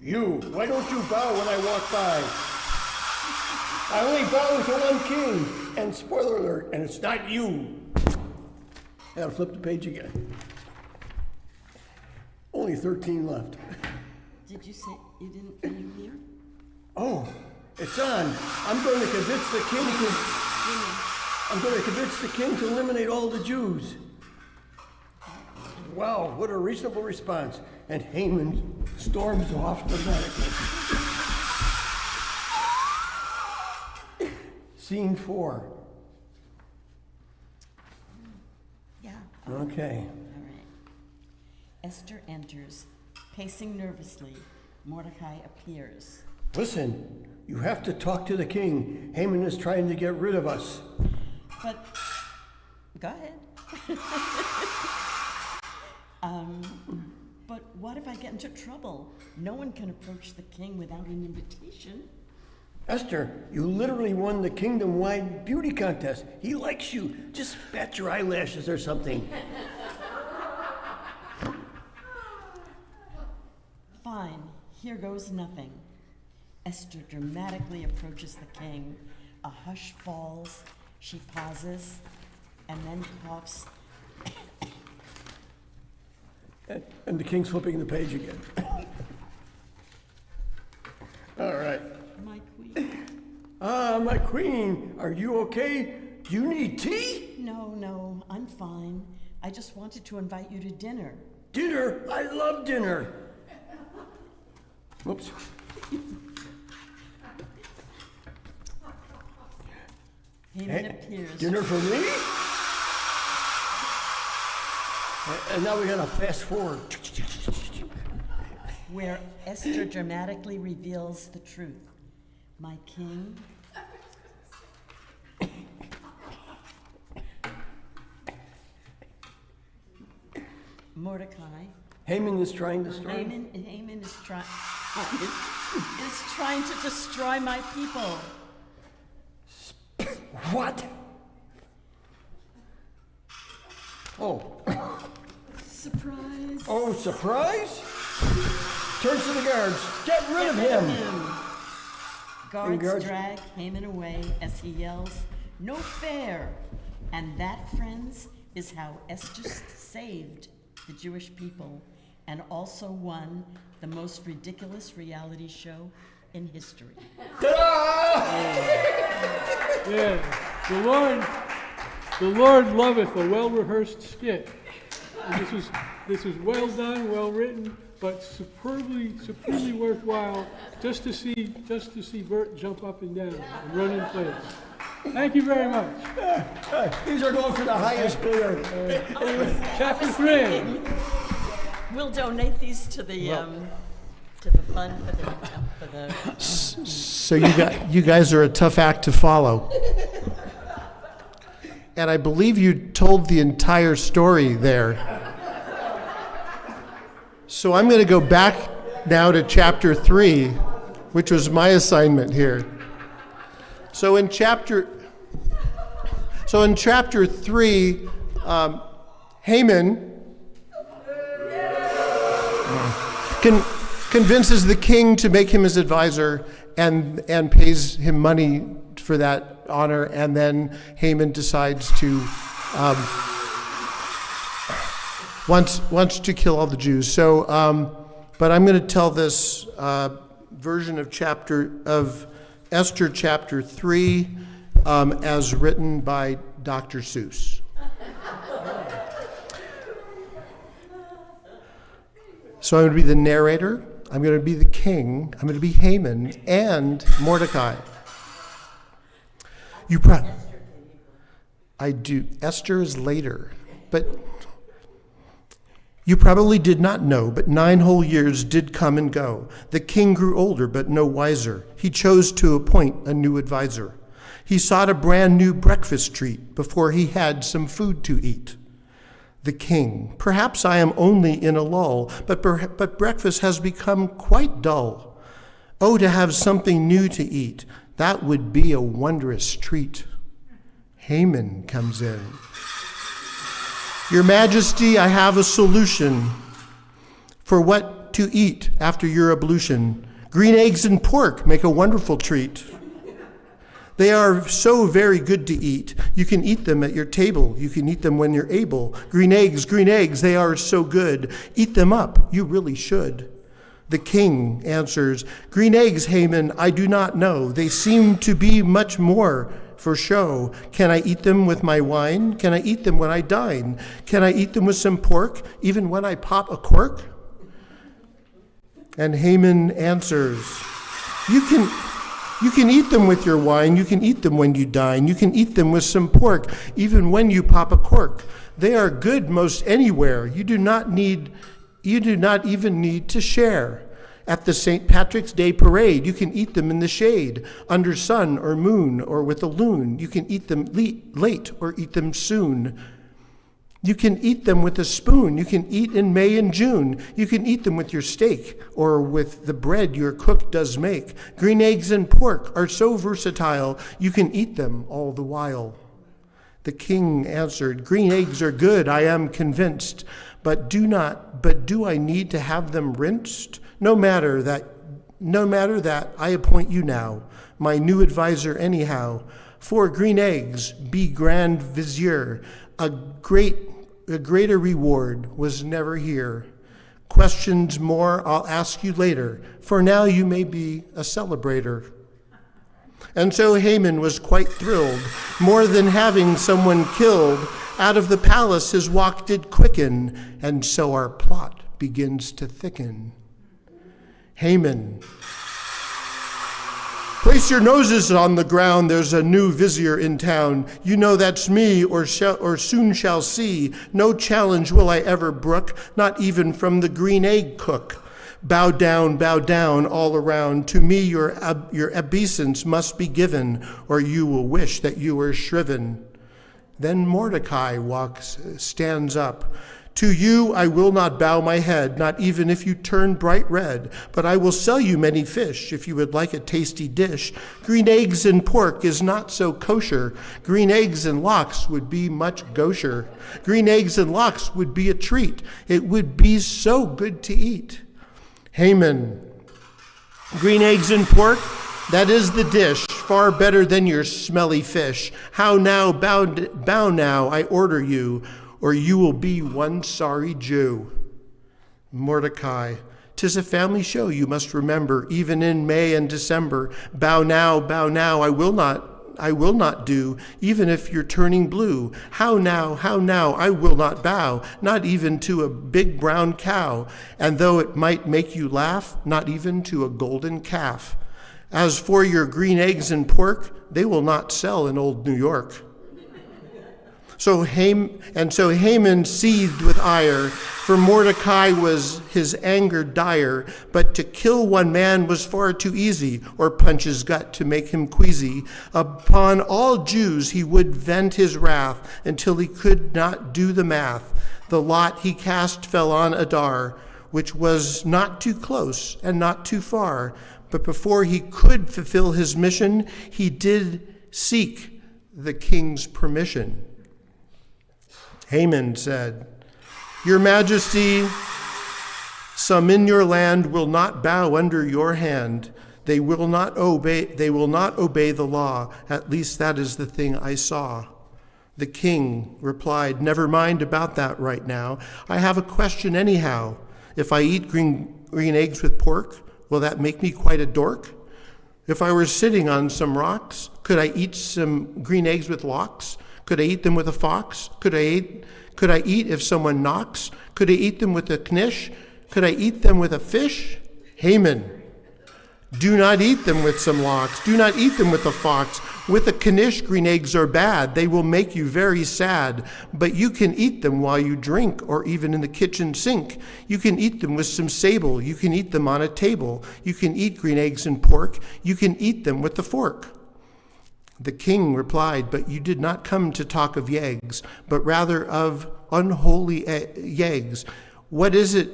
You, why don't you bow when I walk by? I only bow to one king. And spoiler alert, and it's not you. I gotta flip the page again. only 13 left. Did you say you didn't hear? Oh, it's on. I'm going to convince the king to... I'm going to convince the king to eliminate all the Jews. Wow, what a reasonable response. And Haman storms off dramatically. Scene 4. Yeah. Okay. All right. Esther enters, pacing nervously. Mordecai appears. Listen, you have to talk to the king. Haman is trying to get rid of us. But, go ahead. But what if I get into trouble? No one can approach the king without an invitation. Esther, you literally won the kingdom-wide beauty contest. He likes you. Just bat your eyelashes or something. Fine, here goes nothing. Esther dramatically approaches the king. A hush falls. She pauses and then coughs. And the king's flipping the page again. All right. My queen. Ah, my queen, are you okay? Do you need tea? No, I'm fine. I just wanted to invite you to dinner. Dinner? I love dinner. Whoops. Haman appears. Dinner for me? And now we gotta fast forward. Where Esther dramatically reveals the truth. My king. Mordecai. Haman is trying to destroy. Haman is trying to destroy my people. What? Oh. Surprise. Oh, surprise? Turns to the guards. Get rid of him. Guards drag Haman away as he yells, "No fair!" And that, friends, is how Esther saved the Jewish people and also won the most ridiculous reality show in history. Yeah, the Lord loveth a well-rehearsed skit. And this was well done, well written, but superbly worthwhile just to see Bert jump up and down and run in place. Thank you very much. These are going for the highest bidder. Chapter 3. We'll donate these to the fund for the. So you guys are a tough act to follow. And I believe you told the entire story there. So I'm going to go back now to chapter 3, which was my assignment here. So in chapter 3, Haman convinces the king to make him his advisor and pays him money for that honor, and then Haman decides to wants to kill all the Jews. So, but I'm going to tell this version of Esther chapter 3 as written by Dr. Seuss. So I'm going to be the narrator, I'm going to be the king, I'm going to be Haman and Mordecai. I do. Esther is later, but you probably did not know, but 9 whole years did come and go. The king grew older, but no wiser. He chose to appoint a new advisor. He sought a brand new breakfast treat before he had some food to eat. The king, perhaps I am only in a lull, but breakfast has become quite dull. Oh, to have something new to eat, that would be a wondrous treat. Haman comes in. Your Majesty, I have a solution for what to eat after your ablution. Green eggs and pork make a wonderful treat. They are so very good to eat. You can eat them at your table. You can eat them when you're able. Green eggs, they are so good. Eat them up, you really should. The king answers, green eggs, Haman, I do not know. They seem to be much more for show. Can I eat them with my wine? Can I eat them when I dine? Can I eat them with some pork, even when I pop a cork? And Haman answers, you can eat them with your wine. You can eat them when you dine. You can eat them with some pork, even when you pop a cork. They are good most anywhere. You do not even need to share. At the St. Patrick's Day parade, you can eat them in the shade, under sun or moon or with a loon. You can eat them late or eat them soon. You can eat them with a spoon. You can eat in May and June. You can eat them with your steak or with the bread your cook does make. Green eggs and pork are so versatile, you can eat them all the while. The king answered, green eggs are good, I am convinced, but do I need to have them rinsed? No matter that, I appoint you now, my new advisor anyhow. For green eggs, be grand vizier. A greater reward was never here. Questions more I'll ask you later. For now you may be a celebrator. And so Haman was quite thrilled. More than having someone killed, out of the palace his walk did quicken, and so our plot begins to thicken. Haman, place your noses on the ground, there's a new vizier in town. You know that's me, or soon shall see. No challenge will I ever brook, not even from the green egg cook. Bow down all around. To me your obeisance must be given, or you will wish that you were shriven. Then Mordecai stands up. To you I will not bow my head, not even if you turn bright red, but I will sell you many fish if you would like a tasty dish. Green eggs and pork is not so kosher. Green eggs and lox would be much gaucher. Green eggs and lox would be a treat. It would be so good to eat. Haman, green eggs and pork, that is the dish, far better than your smelly fish. How now, bow now, I order you, or you will be one sorry Jew. Mordecai, 'tis a family show, you must remember, even in May and December. Bow now, I will not do, even if you're turning blue. How now, I will not bow, not even to a big brown cow, and though it might make you laugh, not even to a golden calf. As for your green eggs and pork, they will not sell in old New York. So Haman seethed with ire, for Mordecai was his anger dire. But to kill one man was far too easy, or punch his gut to make him queasy. Upon all Jews he would vent his wrath, until he could not do the math. The lot he cast fell on Adar, which was not too close and not too far. But before he could fulfill his mission, he did seek the king's permission. Haman said, Your Majesty, some in your land will not bow under your hand. They will not obey the law. At least that is the thing I saw. The king replied, Never mind about that right now. I have a question anyhow. If I eat green eggs with pork, will that make me quite a dork? If I were sitting on some rocks, could I eat some green eggs with lox? Could I eat them with a fox? Could I eat if someone knocks? Could I eat them with a knish? Could I eat them with a fish? Haman, do not eat them with some lox. Do not eat them with a fox. With a knish, green eggs are bad. They will make you very sad. But you can eat them while you drink, or even in the kitchen sink. You can eat them with some sable. You can eat them on a table. You can eat green eggs and pork. You can eat them with the fork. The king replied, But you did not come to talk of yeggs, but rather of unholy yeggs. What is it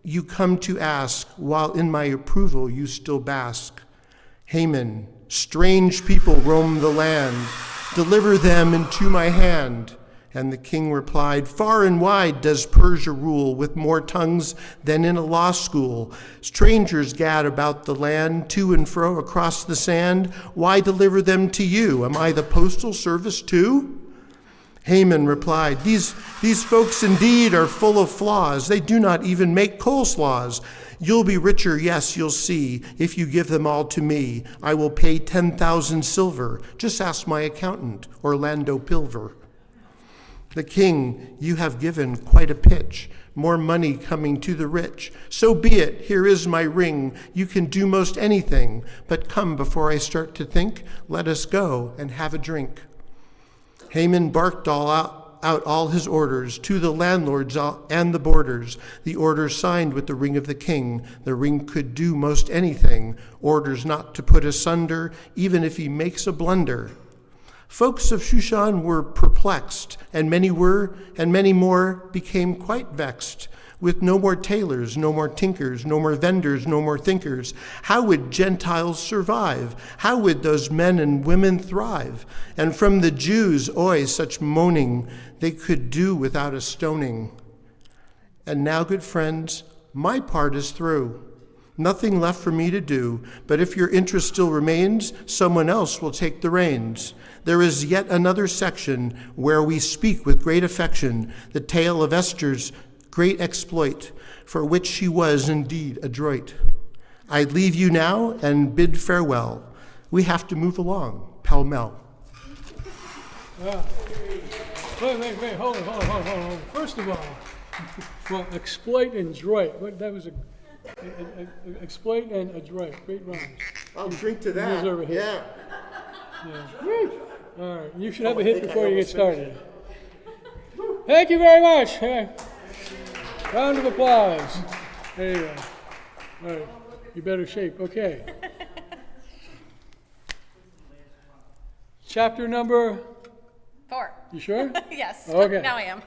you come to ask, while in my approval you still bask? Haman, strange people roam the land. Deliver them into my hand, And the king replied, "Far and wide does Persia rule, with more tongues than in a law school. Strangers gad about the land, to and fro across the sand. Why deliver them to you? Am I the postal service too?" Haman replied, These folks indeed are full of flaws. They do not even make coleslaws. You'll be richer, yes, you'll see, if you give them all to me. I will pay 10,000 silver. Just ask my accountant, Orlando Pilver. The king, you have given quite a pitch, more money coming to the rich. So be it, here is my ring. You can do most anything, but come before I start to think, let us go and have a drink. Haman barked out all his orders to the landlords and the boarders. The orders signed with the ring of the king. The ring could do most anything. Orders not to put asunder, even if he makes a blunder. Folks of Shushan were perplexed, and many more became quite vexed. With no more tailors, no more tinkers, no more vendors, no more thinkers, how would Gentiles survive? How would those men and women thrive? And from the Jews, oi, such moaning, they could do without a stoning. And now, good friends, my part is through. Nothing left for me to do, but if your interest still remains, someone else will take the reins. There is yet another section where we speak with great affection, the tale of Esther's great exploit, for which she was indeed adroit. I leave you now and bid farewell. We have to move along, pell-mell. Wait, hold on. First of all, well, exploit and droit. That was exploit and adroit. Great rhymes. I'll drink to that. Over here. Yeah. All right, you should have a hit before you get started. Thank you very much. Round of applause. There you go. All right, you better shape. Okay. Chapter number 4. You sure? Yes. Okay. Now I am.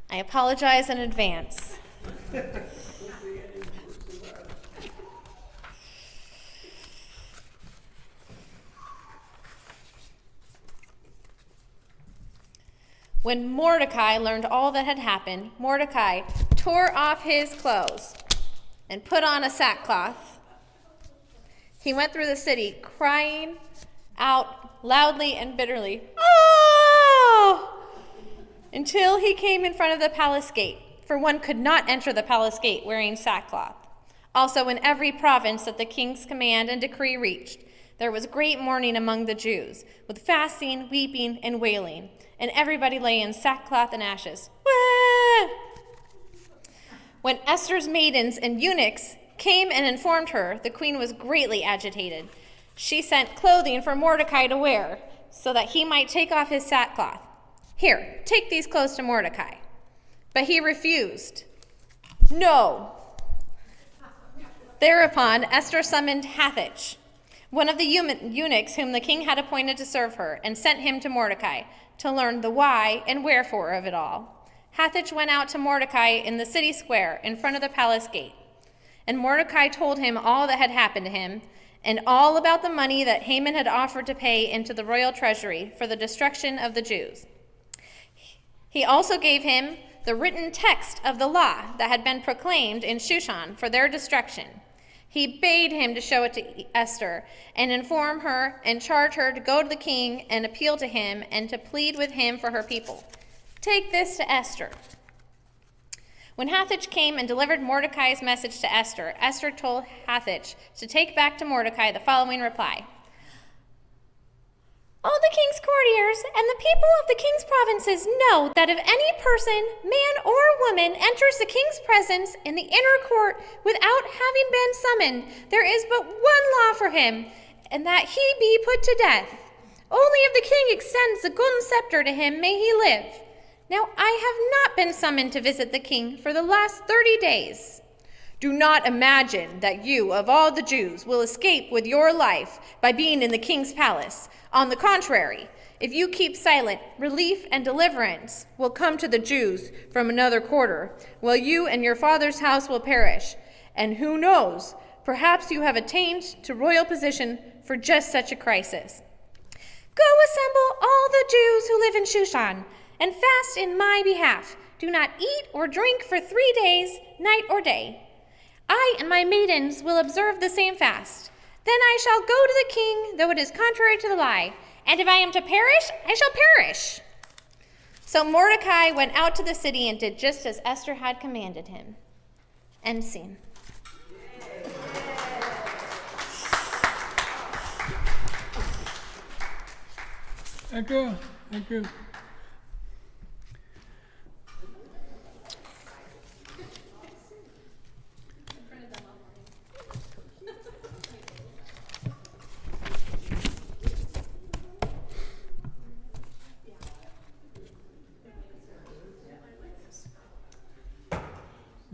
I apologize in advance. When Mordecai learned all that had happened, Mordecai tore off his clothes and put on a sackcloth. He went through the city crying out loudly and bitterly, "Oh!" until he came in front of the palace gate, for one could not enter the palace gate wearing sackcloth. Also, in every province that the king's command and decree reached, there was great mourning among the Jews, with fasting, weeping, and wailing, and everybody lay in sackcloth and ashes. Wah! When Esther's maidens and eunuchs came and informed her, the queen was greatly agitated. She sent clothing for Mordecai to wear, so that he might take off his sackcloth. "Here, take these clothes to Mordecai." But he refused. "No." Thereupon Esther summoned Hathach, one of the eunuchs whom the king had appointed to serve her, and sent him to Mordecai to learn the why and wherefore of it all. Hathach went out to Mordecai in the city square in front of the palace gate. And Mordecai told him all that had happened to him, and all about the money that Haman had offered to pay into the royal treasury for the destruction of the Jews. He also gave him the written text of the law that had been proclaimed in Shushan for their destruction. He bade him to show it to Esther and inform her and charge her to go to the king and appeal to him and to plead with him for her people. "Take this to Esther." When Hathach came and delivered Mordecai's message to Esther, Esther told Hathach to take back to Mordecai the following reply. "All the king's courtiers and the people of the king's provinces know that if any person, man or woman, enters the king's presence in the inner court without having been summoned, there is but one law for him, and that he be put to death. Only if the king extends the golden scepter to him may he live. Now I have not been summoned to visit the king for the last 30 days. Do not imagine that you, of all the Jews, will escape with your life by being in the king's palace. On the contrary, if you keep silent, relief and deliverance will come to the Jews from another quarter, while you and your father's house will perish. And who knows, perhaps you have attained to royal position for just such a crisis." Go assemble all the Jews who live in Shushan, and fast in my behalf. Do not eat or drink for 3 days, night or day. I and my maidens will observe the same fast. Then I shall go to the king, though it is contrary to the lie. And if I am to perish, I shall perish. So Mordecai went out to the city and did just as Esther had commanded him. End scene. Thank you. Thank you.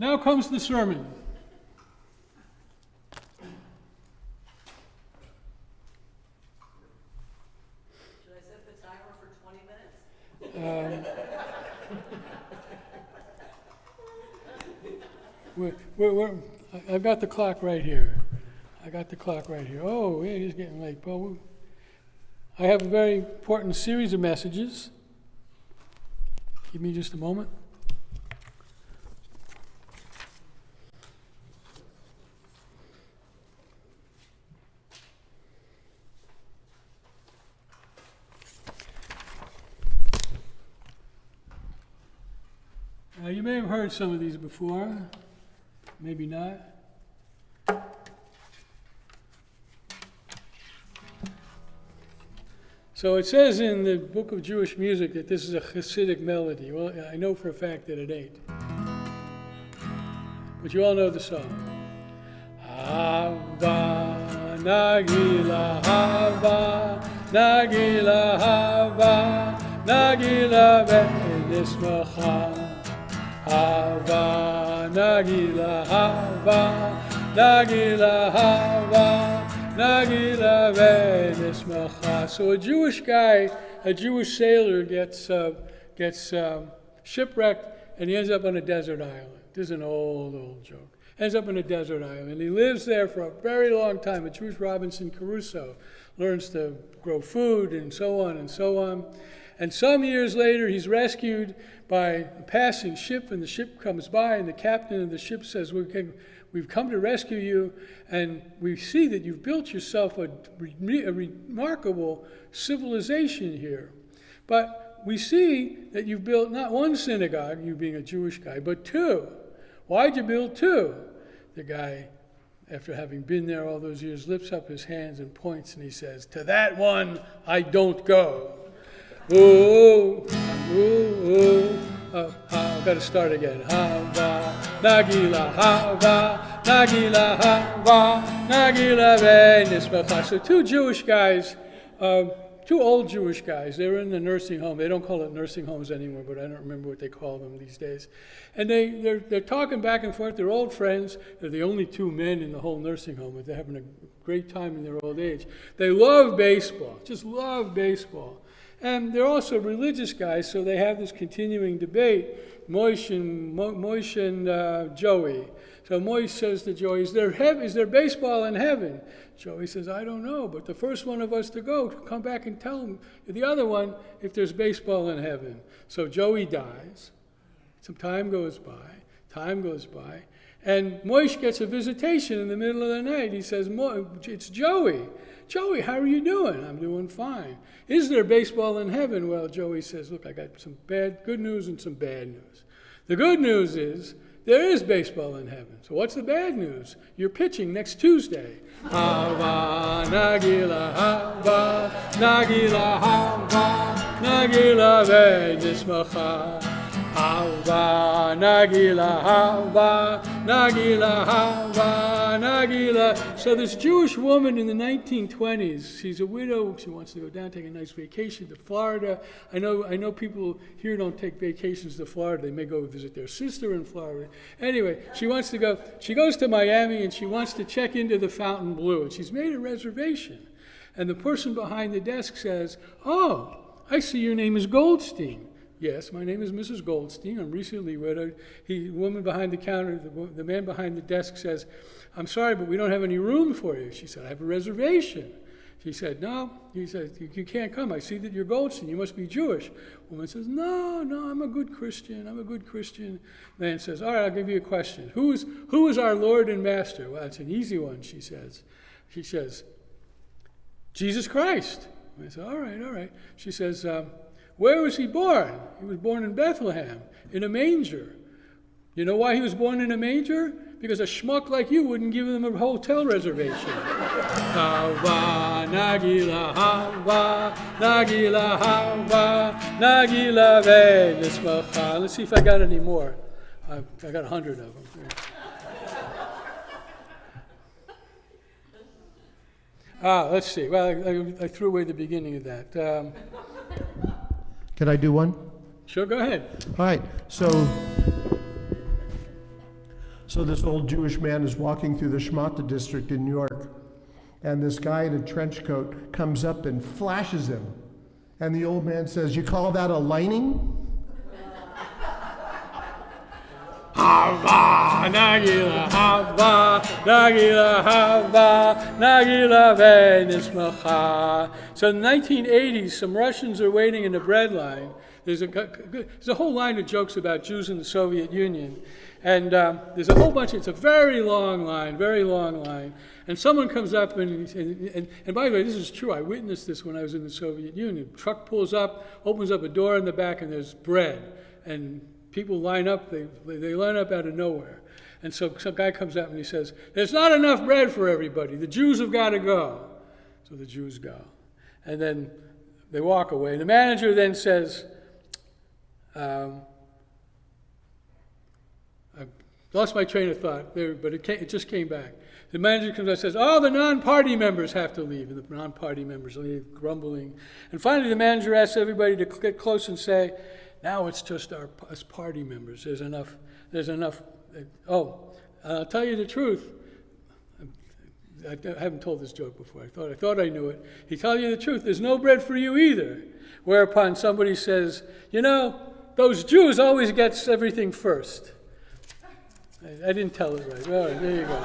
Now comes the sermon. Should I set the timer for 20 minutes? I've got the clock right here. Oh, yeah, it's getting late. Well, I have a very important series of messages. Give me just a moment. Now, you may have heard some of these before, maybe not. So it says in the Book of Jewish Music that this is a Hasidic melody. Well, I know for a fact that it ain't. But you all know the song. Hava, Nagila, Hava, Nagila, Hava, Nagila, Ve'nismacha. Hava, Nagila, Hava, Nagila, Hava, Nagila, Ve'nismacha. So a Jewish guy, a Jewish sailor gets shipwrecked, and he ends up on a desert island. This is an old joke. Ends up on a desert island, and he lives there for a very long time. A Jewish Robinson Crusoe learns to grow food and so on and so on. And some years later, he's rescued by a passing ship, and the ship comes by, and the captain of the ship says, we've come to rescue you, and we see that you've built yourself a remarkable civilization here. But we see that you've built not one synagogue, you being a Jewish guy, but two. Why'd you build two? The guy, after having been there all those years, lifts up his hands and points, and he says, to that one I don't go. I've got to start again. Hava, Nagila, Hava, Nagila, Hava, Nagila, Ve'nismacha. So two Jewish guys, two old Jewish guys, they were in the nursing home. They don't call it nursing homes anymore, but I don't remember what they call them these days. And they're talking back and forth. They're old friends. They're the only two men in the whole nursing home, but they're having a great time in their old age. They love baseball, just love baseball. And they're also religious guys, so they have this continuing debate, Moish and Joey. So Moish says to Joey, is there baseball in heaven? Joey says, I don't know, but the first one of us to go, come back and tell the other one if there's baseball in heaven. So Joey dies. Some time goes by, and Moish gets a visitation in the middle of the night. He says, it's Joey. Joey, how are you doing? I'm doing fine. Is there baseball in heaven? Well, Joey says, look, I got some good news and some bad news. The good news is there is baseball in heaven. So what's the bad news? You're pitching next Tuesday. Hava, Nagila, Hava, Nagila, Hava, Nagila, Ve'nismacha. Hava, Nagila, Hava, Nagila, Hava, Nagila. So this Jewish woman in the 1920s, she's a widow. She wants to go down, take a nice vacation to Florida. I know people here don't take vacations to Florida. They may go visit their sister in Florida. Anyway, she wants to go. She goes to Miami, and she wants to check into the Fontainebleau, and she's made a reservation. And the person behind the desk says, oh, I see your name is Goldstein. Yes, my name is Mrs. Goldstein. I'm recently widowed. The woman behind the counter, the man behind the desk says, I'm sorry, but we don't have any room for you. She said, I have a reservation. She said, no. He said, you can't come. I see that you're Goldstein. You must be Jewish. Woman says, no, I'm a good Christian. I'm a good Christian. Man says, all right, I'll give you a question. Who is our Lord and Master? Well, that's an easy one, she says. She says, Jesus Christ. I said, all right. She says, where was he born? He was born in Bethlehem, in a manger. You know why he was born in a manger? Because a schmuck like you wouldn't give him a hotel reservation. Hava, Nagila, Hava, Nagila, Hava, Nagila, Ve, let's see if I got any more. I got 100 of them. Let's see. Well, I threw away the beginning of that. Can I do one? Sure, go ahead. All right. So this old Jewish man is walking through the Shmata district in New York, and this guy in a trench coat comes up and flashes him. And the old man says, you call that a lining? Hava, Nagila, Hava, Nagila, Hava, Nagila, Venismacha. So in the 1980s, some Russians are waiting in the bread line. There's a whole line of jokes about Jews in the Soviet Union. And there's a whole bunch, it's a very long line. And someone comes up, and by the way, this is true, I witnessed this when I was in the Soviet Union. Truck pulls up, opens up a door in the back, and there's bread. And people line up, they line up out of nowhere. And so some guy comes up and he says, there's not enough bread for everybody. The Jews have got to go. So the Jews go. And then they walk away. The manager then says, I lost my train of thought there, but it just came back. The manager comes out and says, oh, the non-party members have to leave. And the non-party members leave, grumbling. And finally the manager asks everybody to get close and say, now it's just us party members. There's enough. I'll tell you the truth. I haven't told this joke before. I thought I knew it. He tell you the truth. There's no bread for you either. Whereupon somebody says, those Jews always gets everything first. I didn't tell it right. All right, there you go.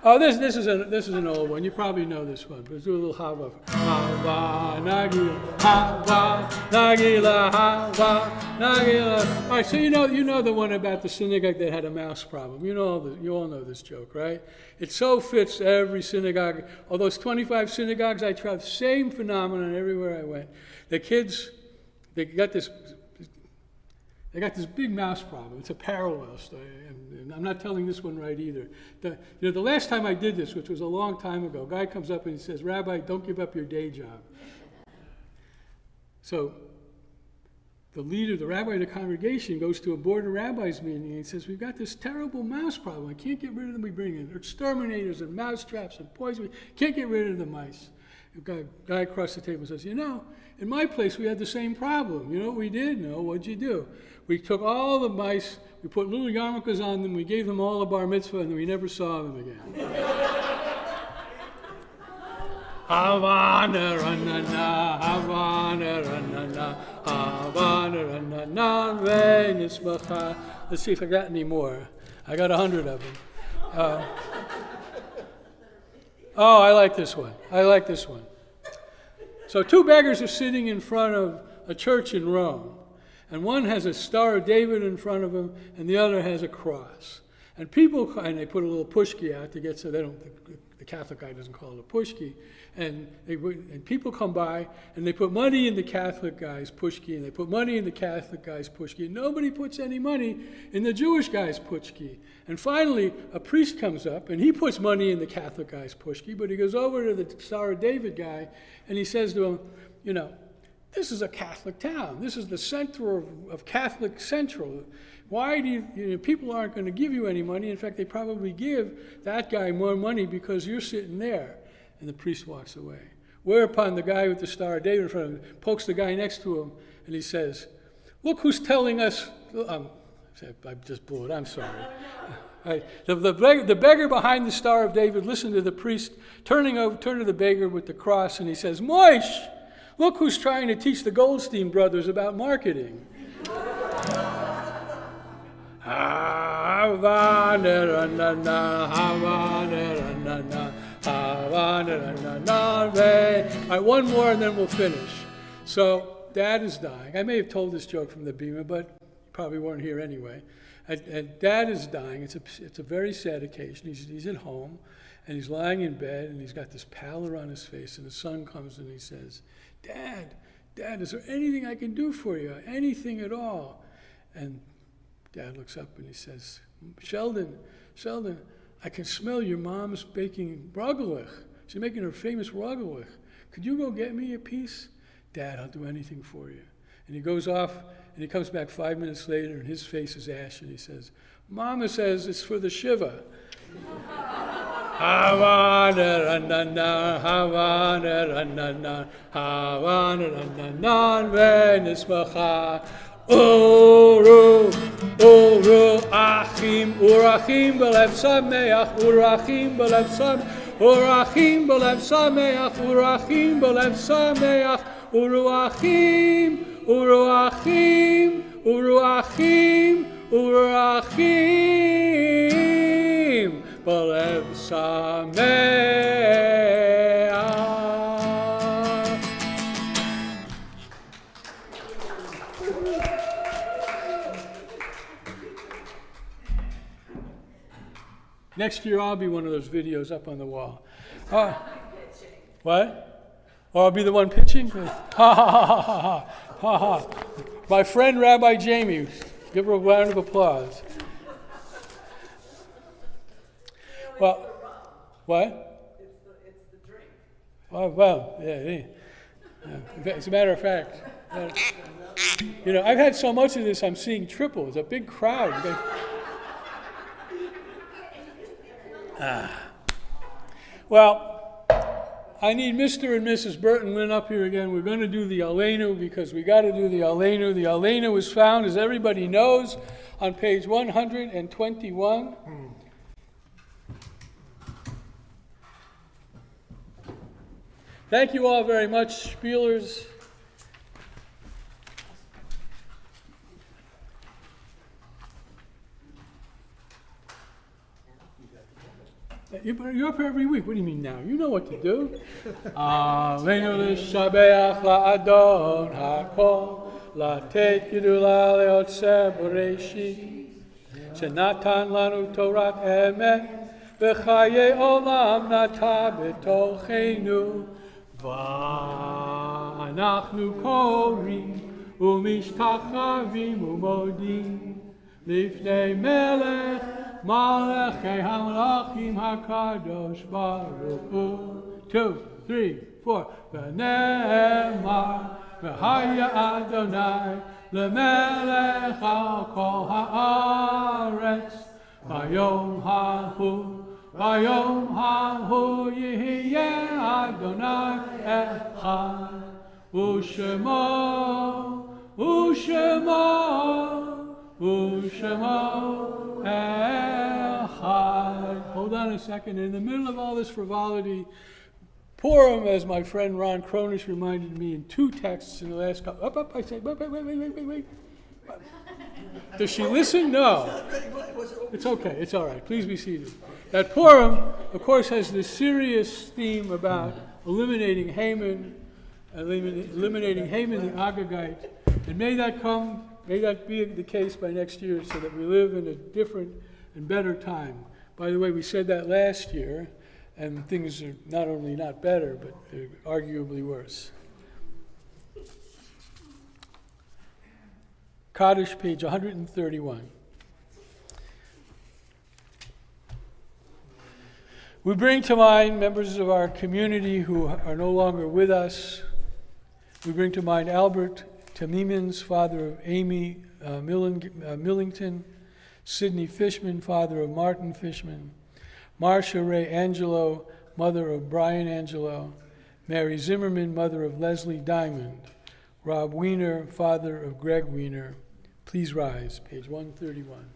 Oh, this is an old one. You probably know this one. But let's do a little hava. Hava, Nagila, Hava, Nagila, Hava, Nagila. All right, so you know the one about the synagogue that had a mouse problem. You all know this joke, right? It so fits every synagogue. All those 25 synagogues I tried, same phenomenon everywhere I went. The kids, they got this big mouse problem. It's a parallel story, and I'm not telling this one right either. The last time I did this, which was a long time ago, a guy comes up and he says, Rabbi, don't give up your day job. So the leader, the rabbi of the congregation, goes to a board of rabbis meeting and he says, we've got this terrible mouse problem. I can't get rid of them. We bring in exterminators and mouse traps and poison. Can't get rid of the mice. The guy across the table says, in my place we had the same problem. You know what we did? No, what'd you do? We took all the mice, we put little yarmulkes on them, we gave them all a bar mitzvah, and we never saw them again. Havana, ranana, Havana, ranana, Havana, ranana, venismacha. Let's see if I got any more. I got 100 of them. I like this one. So two beggars are sitting in front of a church in Rome. And one has a Star of David in front of him, and the other has a cross. And they put a little pushki out to get so the Catholic guy doesn't call it a pushki. And people come by, and they put money in the Catholic guy's pushki, and they put money in the Catholic guy's pushki, and nobody puts any money in the Jewish guy's pushki. And finally, a priest comes up, and he puts money in the Catholic guy's pushki, but he goes over to the Star of David guy, and he says to him, this is a Catholic town. This is the center of Catholic Central. Why do people aren't going to give you any money? In fact, they probably give that guy more money because you're sitting there. And the priest walks away. Whereupon the guy with the Star of David in front of him pokes the guy next to him, and he says, look who's telling us, I just blew it, I'm sorry. Right. The beggar behind the Star of David listened to the priest turn to the beggar with the cross, and he says, Moish, look who's trying to teach the Goldstein brothers about marketing. All right, one more and then we'll finish. So, Dad is dying. I may have told this joke from the Bema, but you probably weren't here anyway. And Dad is dying. It's a very sad occasion. He's at home, and he's lying in bed, and he's got this pallor on his face, and his son comes and he says, Dad, is there anything I can do for you? Anything at all? And Dad looks up and he says, Sheldon, I can smell your mom's baking rogalich. She's making her famous rogalich. Could you go get me a piece? Dad, I'll do anything for you. And he goes off, and he comes back 5 minutes later, and his face is ashen. He says, Mama says it's for the Shiva. Uru, achim, urachim, belev sameach, urachim, belev sameach, urachim, belev sameach, urachim, belev sameach, uruachim, uruachim, uruachim, uruachim, belev sameach. Next year, I'll be one of those videos up on the wall. What? Or I'll be the one pitching? Ha ha ha ha ha ha. My friend Rabbi Jamie, give her a round of applause. Well, what? It's the drink. Oh, well, yeah. As a matter of fact, you know, I've had so much of this, I'm seeing triple. It's a big crowd. Well, I need Mr. and Mrs. Burton Lynn up here again. We're going to do the Aleinu because we got to do the Aleinu. The Aleinu is found, as everybody knows, on page 121. Thank you all very much, Spielers. You're up here every week. What do you mean now? You know what to do. Aleinu l'shabeach la'adon ha'kol la'tet yedula le'otzeh b'reishit shenatan lanu Torat emet v'chaye olam nata b'tochenu v'anachnu korim u'mishtachavim u'modim lifnei melech Malachei HaMalachim HaKadosh Baruch Hu. 2, 3, 4. V'ne'emar v'haya Adonai lemelech al kol haaretz v'yom hahu yihiyeh Adonai echad Ushemo echad. Hold on a second. In the middle of all this frivolity, Purim, as my friend Ron Cronish reminded me in 2 texts in the last couple. I said, wait. Does she listen? No. It's okay. It's all right. Please be seated. That Purim, of course, has this serious theme about eliminating Haman the Agagite. And may that be the case by next year so that we live in a different and better time. By the way, we said that last year, and things are not only not better, but they're arguably worse. Kaddish, page 131. We bring to mind members of our community who are no longer with us. We bring to mind Albert Tamimans, father of Amy Millington, Sidney Fishman, father of Martin Fishman, Marcia Ray Angelo, mother of Brian Angelo, Mary Zimmerman, mother of Leslie Diamond, Rob Wiener, father of Greg Wiener. Please rise, page 131.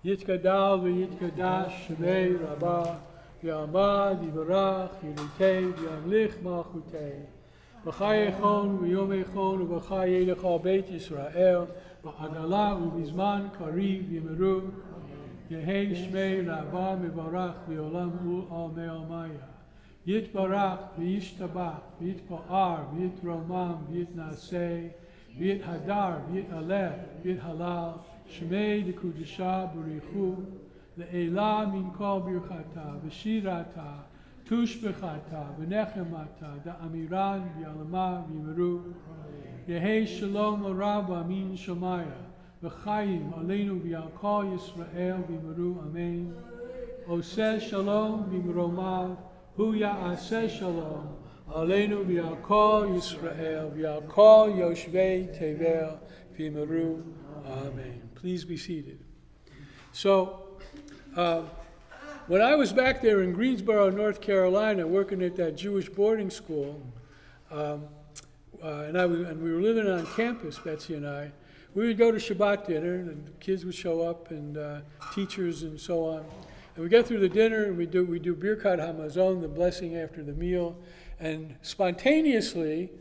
Yitkadal v'yitkadash shemei rabbah, yamad yivarach yunitei v'yamlich malchutei. V'chayechon v'yomechon v'chayei lecha beit Yisrael v'agala u'bizman kariv yimeru Yehi Shmei Rabba Mivarach V'olam Ul Al Me'omaya. Yitbarach V'yishtabach V'yitpa'ar V'yitromam V'yitnaseh V'yithadar V'yitaleh V'yithalal Shmei D'Kudusha B'richu Le'ela Min Kol Birchata V'shirata Tushbechata V'nechemata Da'amiran V'yalama V'yimeru Yehi Shalom L'Rabba Amin Shomaya V'chayim Aleinu V'yal Kol Yisrael V'yimeru Amen Oseh Shalom V'yimromav Hu Ya'aseh Shalom Aleinu V'yal Kol Yisrael V'yal Kol Yoshvei Tevel V'yimeru Amen. Please be seated. So, when I was back there in Greensboro, North Carolina, working at that Jewish boarding school, and we were living on campus, Betsy and I, we would go to Shabbat dinner, and the kids would show up, and teachers and so on. And we get through the dinner, and we do Birkat Hamazon, the blessing after the meal, and spontaneously,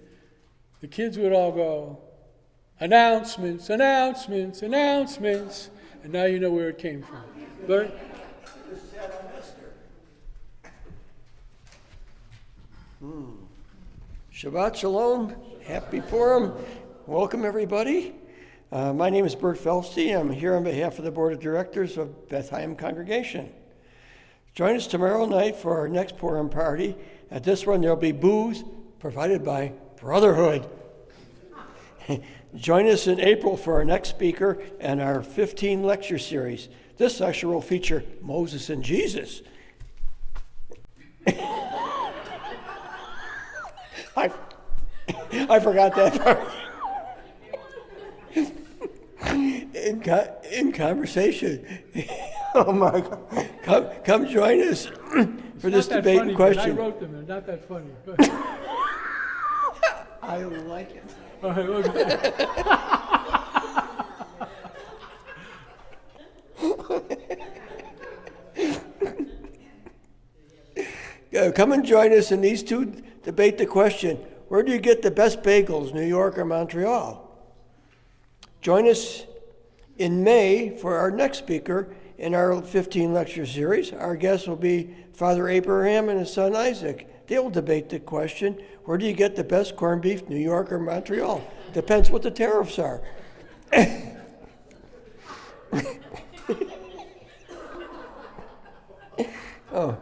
the kids would all go, announcements, announcements, announcements, and now you know where it came from. Bert? Shabbat Shalom, Happy Purim, welcome everybody. My name is Bert Felstein. I'm here on behalf of the Board of Directors of Beth Haim Congregation. Join us tomorrow night for our next Purim party. At this one there'll be booze provided by Brotherhood. Join us in April for our next speaker and our 15 lecture series. This lecture will feature Moses and Jesus. I forgot that part. In conversation. Oh my God. Come join us for this debate and question. I wrote them, they're not that funny. I like it. All right, come and join us in these two debate the question, where do you get the best bagels, New York or Montreal? Join us in May for our next speaker in our 15 lecture series. Our guest will be Father Abraham and his son Isaac. They will debate the question, where do you get the best corned beef, New York or Montreal? Depends what the tariffs are. Oh,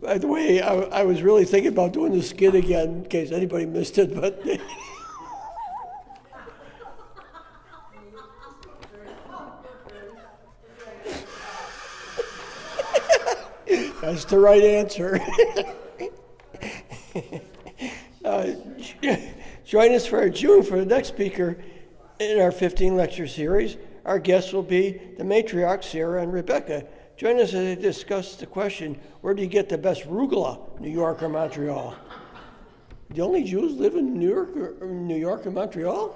by the way, I was really thinking about doing the skit again in case anybody missed it, but that's the right answer. Join us for June for the next speaker in our 15 lecture series. Our guests will be the matriarchs, Sarah and Rebecca. Join us as they discuss the question, where do you get the best rugula, New York or Montreal? The only Jews live in New York or Montreal?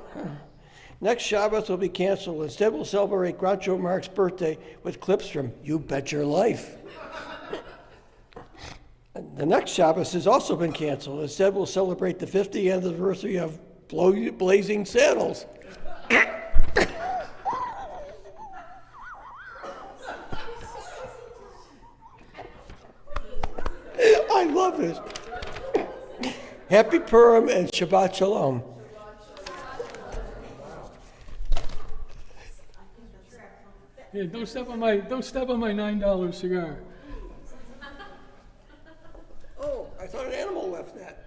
Next Shabbat will be canceled. Instead, we'll celebrate Groucho Marx's birthday with clips from You Bet Your Life. The next Shabbos has also been canceled. Instead, we'll celebrate the 50th anniversary of Blazing Saddles. I love this. Happy Purim and Shabbat Shalom. Yeah, don't step on my $9 cigar. Oh, I thought an animal left that.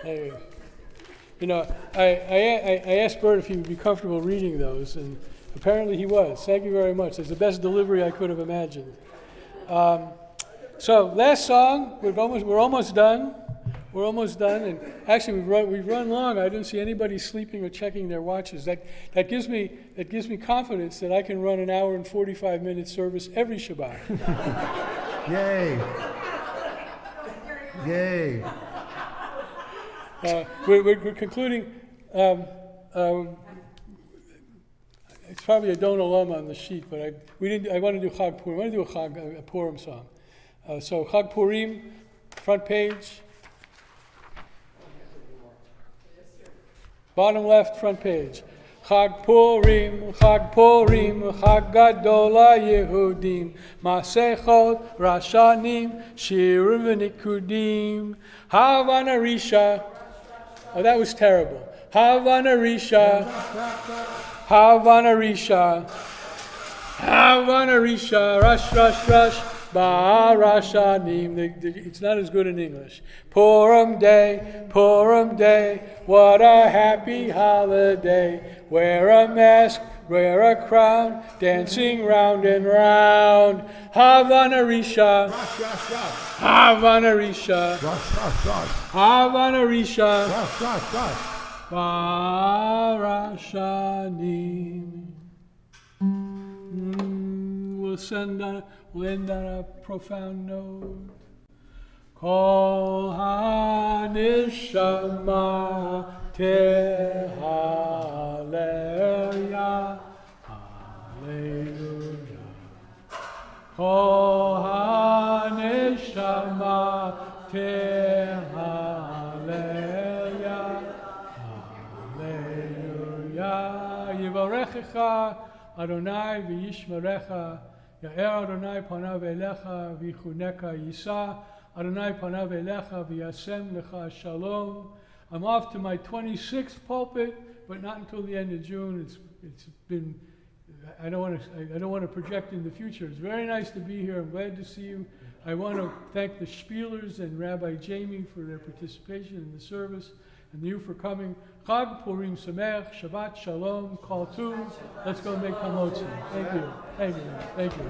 Hey, you know, I asked Bert if he would be comfortable reading those, and apparently he was. Thank you very much. It's the best delivery I could have imagined. So last song, we're almost done. We're almost done, and actually we've run long. I didn't see anybody sleeping or checking their watches. That gives me confidence that I can run an hour and 45-minute service every Shabbat. Yay! Yay! We're concluding. It's probably a Don Olam on the sheet, but I want to do Chag Purim. I want to do a Purim song. So Chag Purim, front page. bottom left, front page. Chag Purim, Chag Gadol HaYehudim, Masechot, Rashanim, Shirim v'Nikudim, Havana Risha. Oh, that was terrible. Havana Risha, Havana Risha, Havana Risha, Rush, Ba'arashanim. It's not as good in English. Purim Day, what a happy holiday. Wear a mask, wear a crown, dancing round and round. Havana Risha, Havana Risha, Havana Risha, Ba'arashanim. We'll end on a profound note. Kol hanishama tehaleluya, hallelujah. Kol hanishama tehaleluya, hallelujah. Yivarechecha Adonai v'yishmerecha. Ya'er Adonai panav elecha v'yichuneka yisa. Adonai panav elecha v'yasem lecha shalom. I'm off to my 26th pulpit, but not until the end of June. It's been. I don't want to project in the future. It's very nice to be here. I'm glad to see you. I want to thank the Spielers and Rabbi Jamie for their participation in the service, and you for coming. Chag Purim Sameach, Shabbat Shalom, Kol Tuv. Let's go make Hamotzi. Thank you.